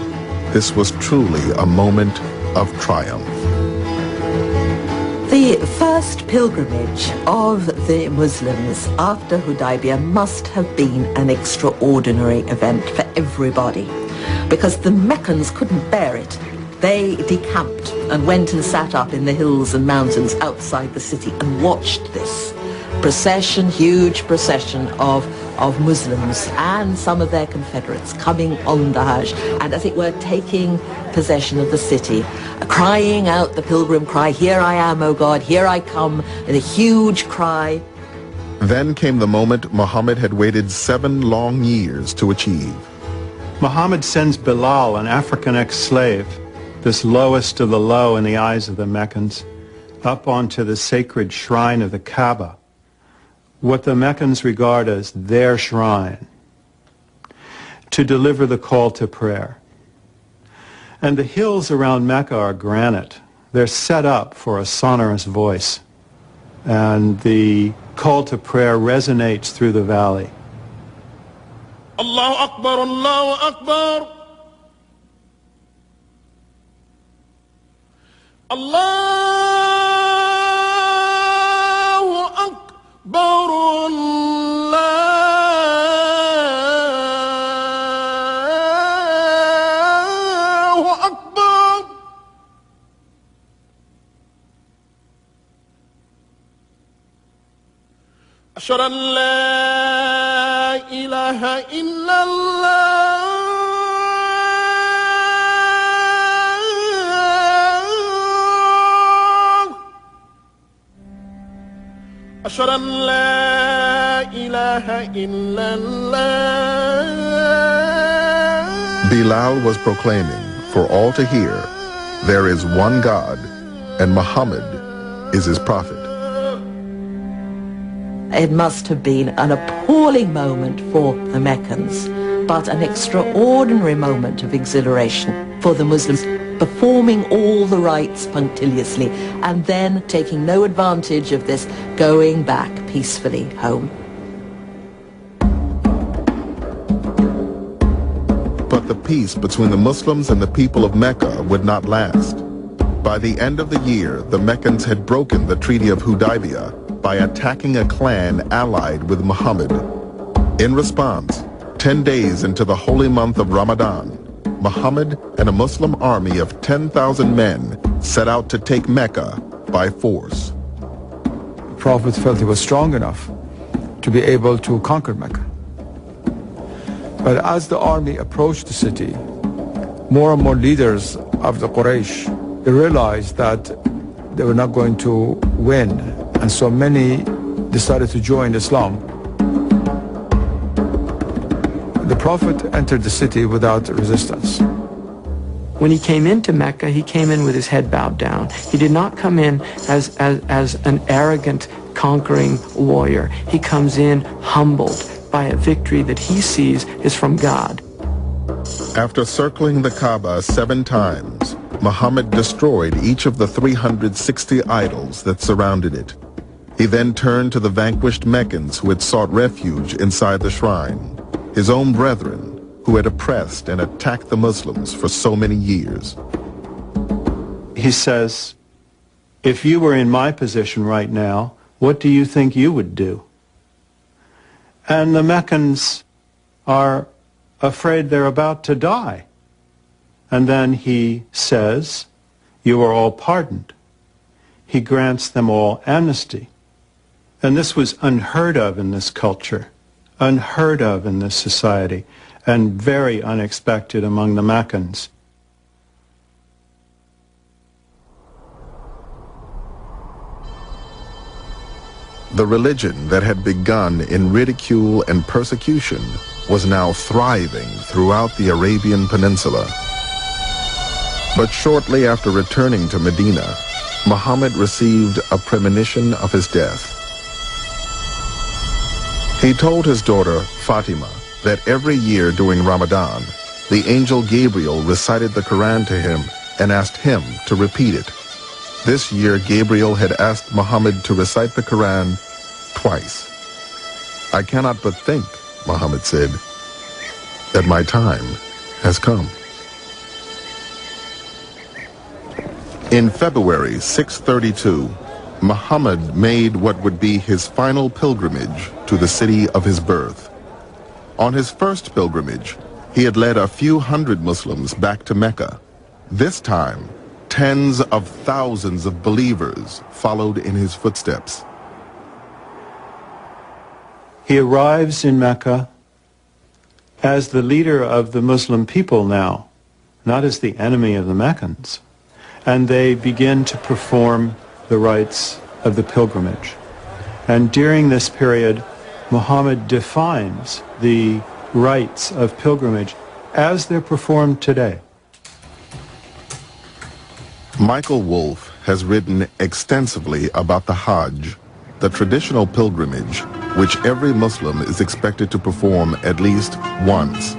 this was truly a moment of triumph. The first pilgrimage of the Muslims after Hudaybiyah must have been an extraordinary event for everybody, because the Meccans couldn't bear it. They decamped and went and sat up in the hills and mountains outside the city and watched this procession, huge procession of Muslims and some of their confederates coming on the Hajj and, as it were, taking possession of the city, crying out the pilgrim cry, here I am, O God, here I come, in a huge cry. Then came the moment Muhammad had waited 7 long years to achieve. Muhammad sends Bilal, an African ex-slave, this lowest of the low in the eyes of the Meccans, up onto the sacred shrine of the Kaaba, what the Meccans regard as their shrine, to deliver the call to prayer. And the hills around Mecca are granite. They're set up for a sonorous voice. And the call to prayer resonates through the valley. Allahu Akbar, Allahu Akbar. Allahu Akbar, Allahu Akbar. أشهد أن لا إله إلا الله أشهد أن لا إله إلا الله. Bilal was proclaiming for all to hear, there is one God, and Muhammad is his prophet. It must have been an appalling moment for the Meccans, but an extraordinary moment of exhilaration for the Muslims, performing all the rites punctiliously and then taking no advantage of this, going back peacefully home. But the peace between the Muslims and the people of Mecca would not last. By the end of the year, the Meccans had broken the Treaty of Hudaybiyah by attacking a clan allied with Muhammad. In response, 10 days into the holy month of Ramadan, Muhammad and a Muslim army of 10,000 men set out to take Mecca by force. The Prophet felt he was strong enough to be able to conquer Mecca. But as the army approached the city, more and more leaders of the Quraysh realized that they were not going to win, and so many decided to join Islam. The Prophet entered the city without resistance. When he came into Mecca, he came in with his head bowed down. He did not come in as an arrogant, conquering warrior. He comes in humbled by a victory that he sees is from God. After circling the Kaaba 7 times, Muhammad destroyed each of the 360 idols that surrounded it. He then turned to the vanquished Meccans who had sought refuge inside the shrine, his own brethren who had oppressed and attacked the Muslims for so many years. He says, if you were in my position right now, what do you think you would do? And the Meccans are afraid they're about to die. And then he says, you are all pardoned. He grants them all amnesty. And this was unheard of in this culture, unheard of in this society, and very unexpected among the Meccans. The religion that had begun in ridicule and persecution was now thriving throughout the Arabian Peninsula. But shortly after returning to Medina, Muhammad received a premonition of his death. He told his daughter, Fatima, that every year during Ramadan, the angel Gabriel recited the Quran to him and asked him to repeat it. This year, Gabriel had asked Muhammad to recite the Quran twice. I cannot but think, Muhammad said, that my time has come. In February 632, Muhammad made what would be his final pilgrimage to the city of his birth. On his first pilgrimage, he had led a few hundred Muslims back to Mecca. This time, tens of thousands of believers followed in his footsteps. He arrives in Mecca as the leader of the Muslim people now, not as the enemy of the Meccans. And they begin to perform the rites of the pilgrimage. And during this period, Muhammad defines the rites of pilgrimage as they're performed today. Michael Wolff has written extensively about the Hajj, the traditional pilgrimage which every Muslim is expected to perform at least once.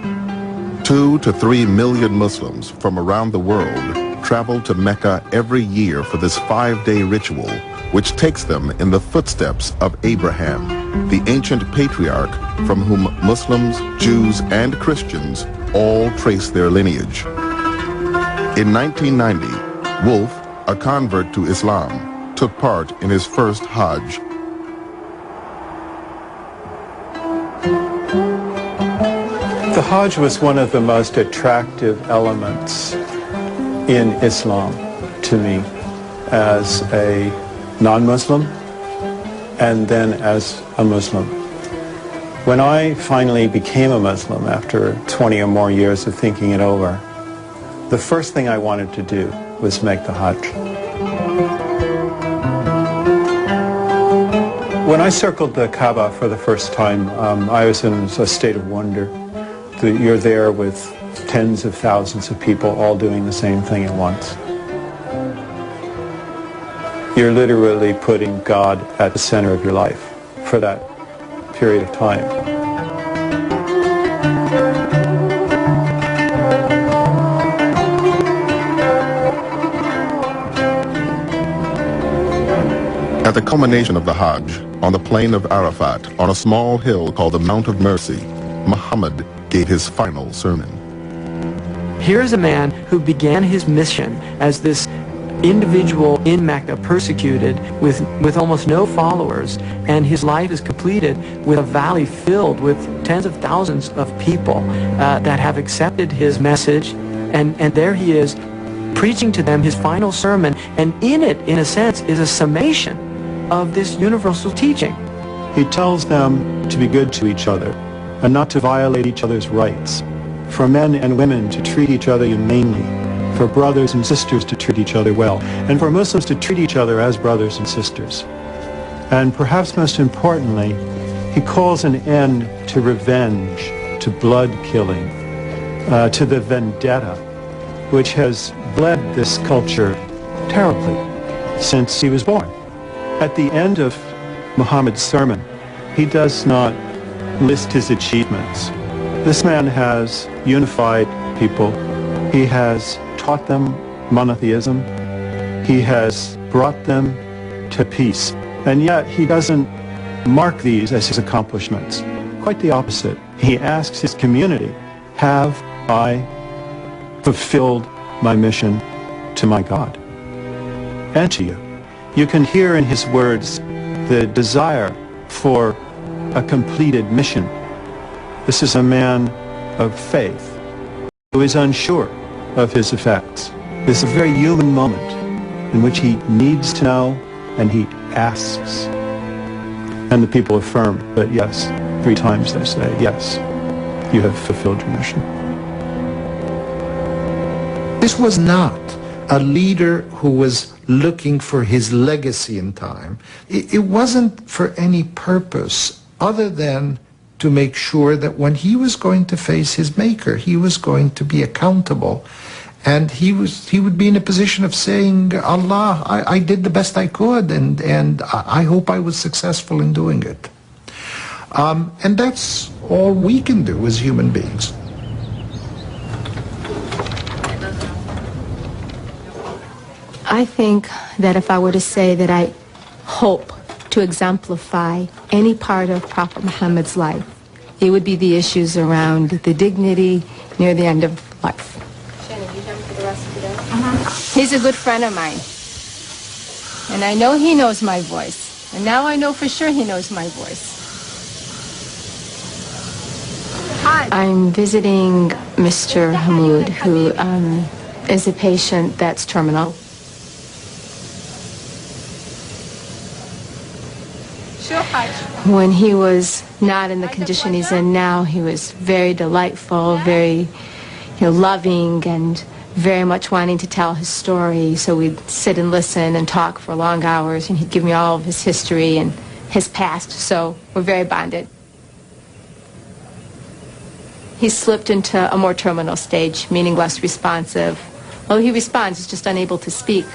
2 to 3 million Muslims from around the world travel to Mecca every year for this 5-day ritual, which takes them in the footsteps of Abraham, the ancient patriarch from whom Muslims, Jews, and Christians all trace their lineage. In 1990, Wolff, a convert to Islam, took part in his first Hajj. The Hajj was one of the most attractive elements in Islam to me as a non-Muslim and then as a Muslim. When I finally became a Muslim after 20 or more years of thinking it over, the first thing I wanted to do was make the Hajj. When I circled the Kaaba for the first time, I was in a state of wonder. You're there with tens of thousands of people all doing the same thing at once. You're literally putting God at the center of your life for that period of time. At the culmination of the Hajj, on the plain of Arafat, on a small hill called the Mount of Mercy, Muhammad gave his final sermon. Here's a man who began his mission as this individual in Mecca, persecuted, with almost no followers, and his life is completed with a valley filled with tens of thousands of people that have accepted his message, and there he is preaching to them his final sermon, and in it, in a sense, is a summation of this universal teaching. He tells them to be good to each other and not to violate each other's rights, for men and women to treat each other humanely, for brothers and sisters to treat each other well, and for Muslims to treat each other as brothers and sisters. And perhaps most importantly, he calls an end to revenge, to blood killing, to the vendetta, which has bled this culture terribly since he was born. At the end of Muhammad's sermon, he does not list his achievements. This man has unified people. He has taught them monotheism. He has brought them to peace. And yet he doesn't mark these as his accomplishments. Quite the opposite. He asks his community, have I fulfilled my mission to my God and to you? You can hear in his words the desire for a completed mission. This is a man of faith who is unsure of his effects. This is a very human moment in which he needs to know and he asks. And the people affirm that yes, 3 times they say, yes, you have fulfilled your mission. This was not a leader who was looking for his legacy in time. It wasn't for any purpose other than to make sure that when he was going to face his maker, he was going to be accountable. And he would be in a position of saying, Allah, I did the best I could, and I hope I was successful in doing it. And that's all we can do as human beings. I think that if I were to say that I hope to exemplify any part of Prophet Muhammad's life, it would be the issues around the dignity near the end of life. Shannon, you have for the rest of the day? He's a good friend of mine. And I know he knows my voice. And now I know for sure he knows my voice. Hi. I'm visiting Mr. Hamoud, who is a patient that's terminal. When he was not in the condition he's in now, he was very delightful, very loving, and very much wanting to tell his story. So we'd sit and listen and talk for long hours, and he'd give me all of his history and his past. So we're very bonded. He slipped into a more terminal stage, meaning less responsive. Well, he responds, he's just unable to speak.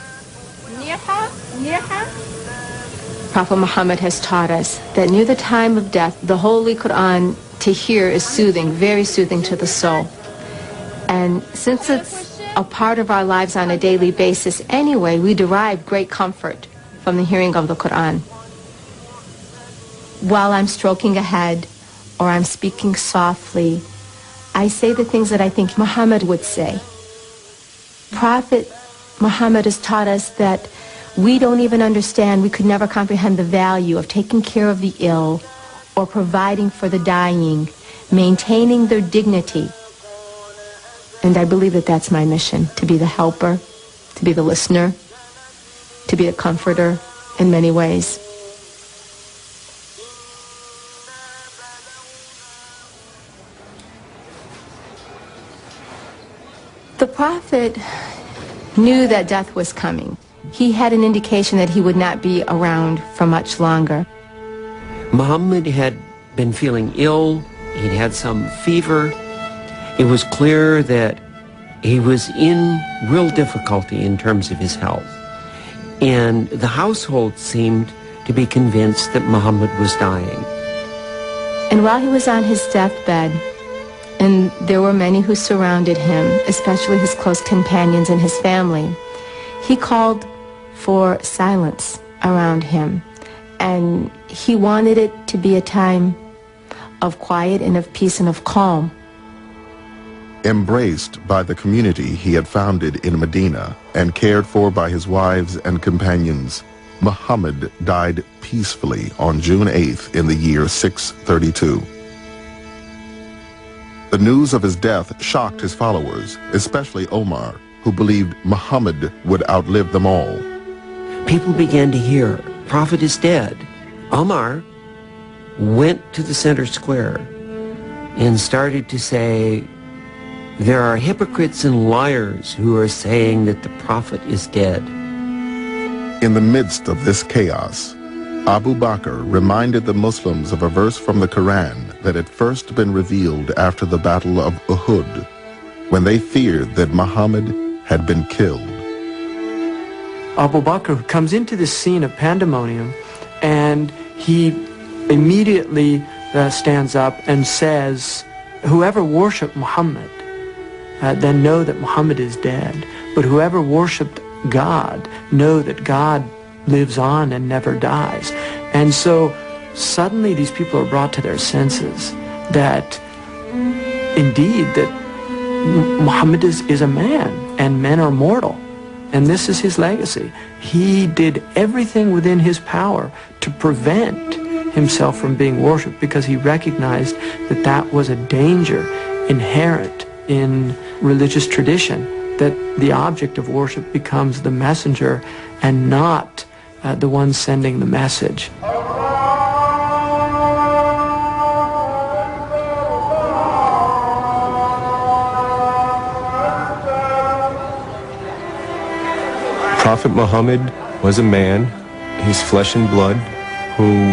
Prophet Muhammad has taught us that near the time of death, the Holy Quran to hear is soothing, very soothing to the soul. And since it's a part of our lives on a daily basis anyway, we derive great comfort from the hearing of the Quran. While I'm stroking a head or I'm speaking softly, I say the things that I think Muhammad would say. Prophet Muhammad has taught us that we don't even understand, we could never comprehend the value of taking care of the ill or providing for the dying, maintaining their dignity. And I believe that that's my mission, to be the helper, to be the listener, to be a comforter in many ways. Prophet knew that death was coming. He had an indication that he would not be around for much longer. Muhammad had been feeling ill. He'd had some fever. It was clear that he was in real difficulty in terms of his health. And the household seemed to be convinced that Muhammad was dying. And while he was on his deathbed, and there were many who surrounded him, especially his close companions and his family, he called for silence around him. And he wanted it to be a time of quiet and of peace and of calm. Embraced by the community he had founded in Medina and cared for by his wives and companions, Muhammad died peacefully on June 8th in the year 632. The news of his death shocked his followers, especially Omar, who believed Muhammad would outlive them all. People began to hear, Prophet is dead. Omar went to the center square and started to say, there are hypocrites and liars who are saying that the Prophet is dead. In the midst of this chaos, Abu Bakr reminded the Muslims of a verse from the Quran that had first been revealed after the Battle of Uhud, when they feared that Muhammad had been killed. Abu Bakr comes into this scene of pandemonium, and he immediately stands up and says, whoever worshipped Muhammad, then know that Muhammad is dead. But whoever worshipped God, know that God lives on and never dies. And so suddenly these people are brought to their senses that indeed that Muhammad is a man, and men are mortal. And this is his legacy. He did everything within his power to prevent himself from being worshipped, because he recognized that that was a danger inherent in religious tradition, that the object of worship becomes the messenger and not the one sending the message. Prophet Muhammad was a man, he's flesh and blood, who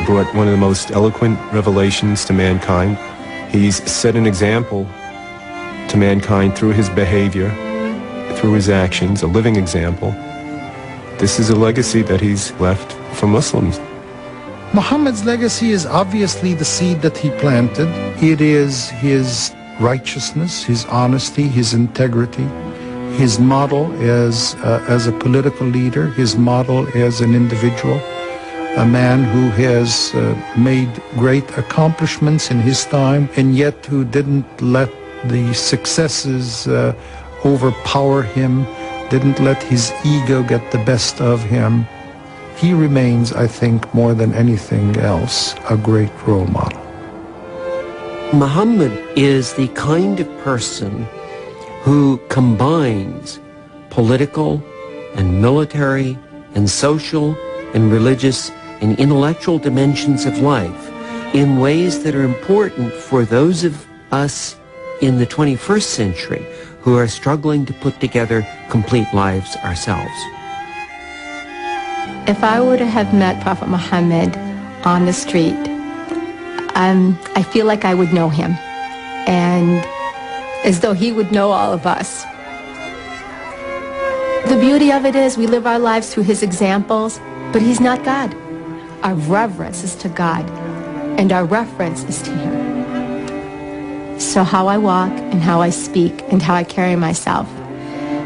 brought one of the most eloquent revelations to mankind. He's set an example to mankind through his behavior, through his actions, a living example. This is a legacy that he's left for Muslims. Muhammad's legacy is obviously the seed that he planted. It is his righteousness, his honesty, his integrity, his model as a political leader, his model as an individual, a man who has made great accomplishments in his time, and yet who didn't let the successes overpower him, didn't let his ego get the best of him. He remains, I think, more than anything else, a great role model. Muhammad is the kind of person who combines political and military and social and religious and intellectual dimensions of life in ways that are important for those of us in the 21st century who are struggling to put together complete lives ourselves. If I were to have met Prophet Muhammad on the street, I feel like I would know him, and as though he would know all of us. The beauty of it is we live our lives through his examples, but he's not God. Our reverence is to God, and our reference is to him. So how I walk and how I speak and how I carry myself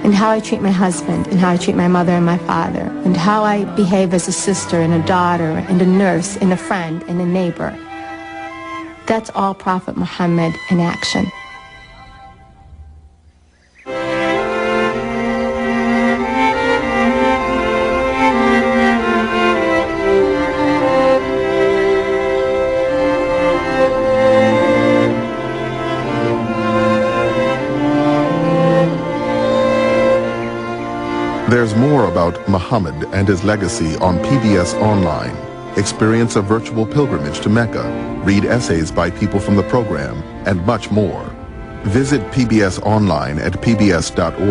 and how I treat my husband and how I treat my mother and my father and how I behave as a sister and a daughter and a nurse and a friend and a neighbor, that's all Prophet Muhammad in action. There's more about Muhammad and his legacy on PBS Online. Experience a virtual pilgrimage to Mecca, read essays by people from the program, and much more. Visit PBS online at pbs.org.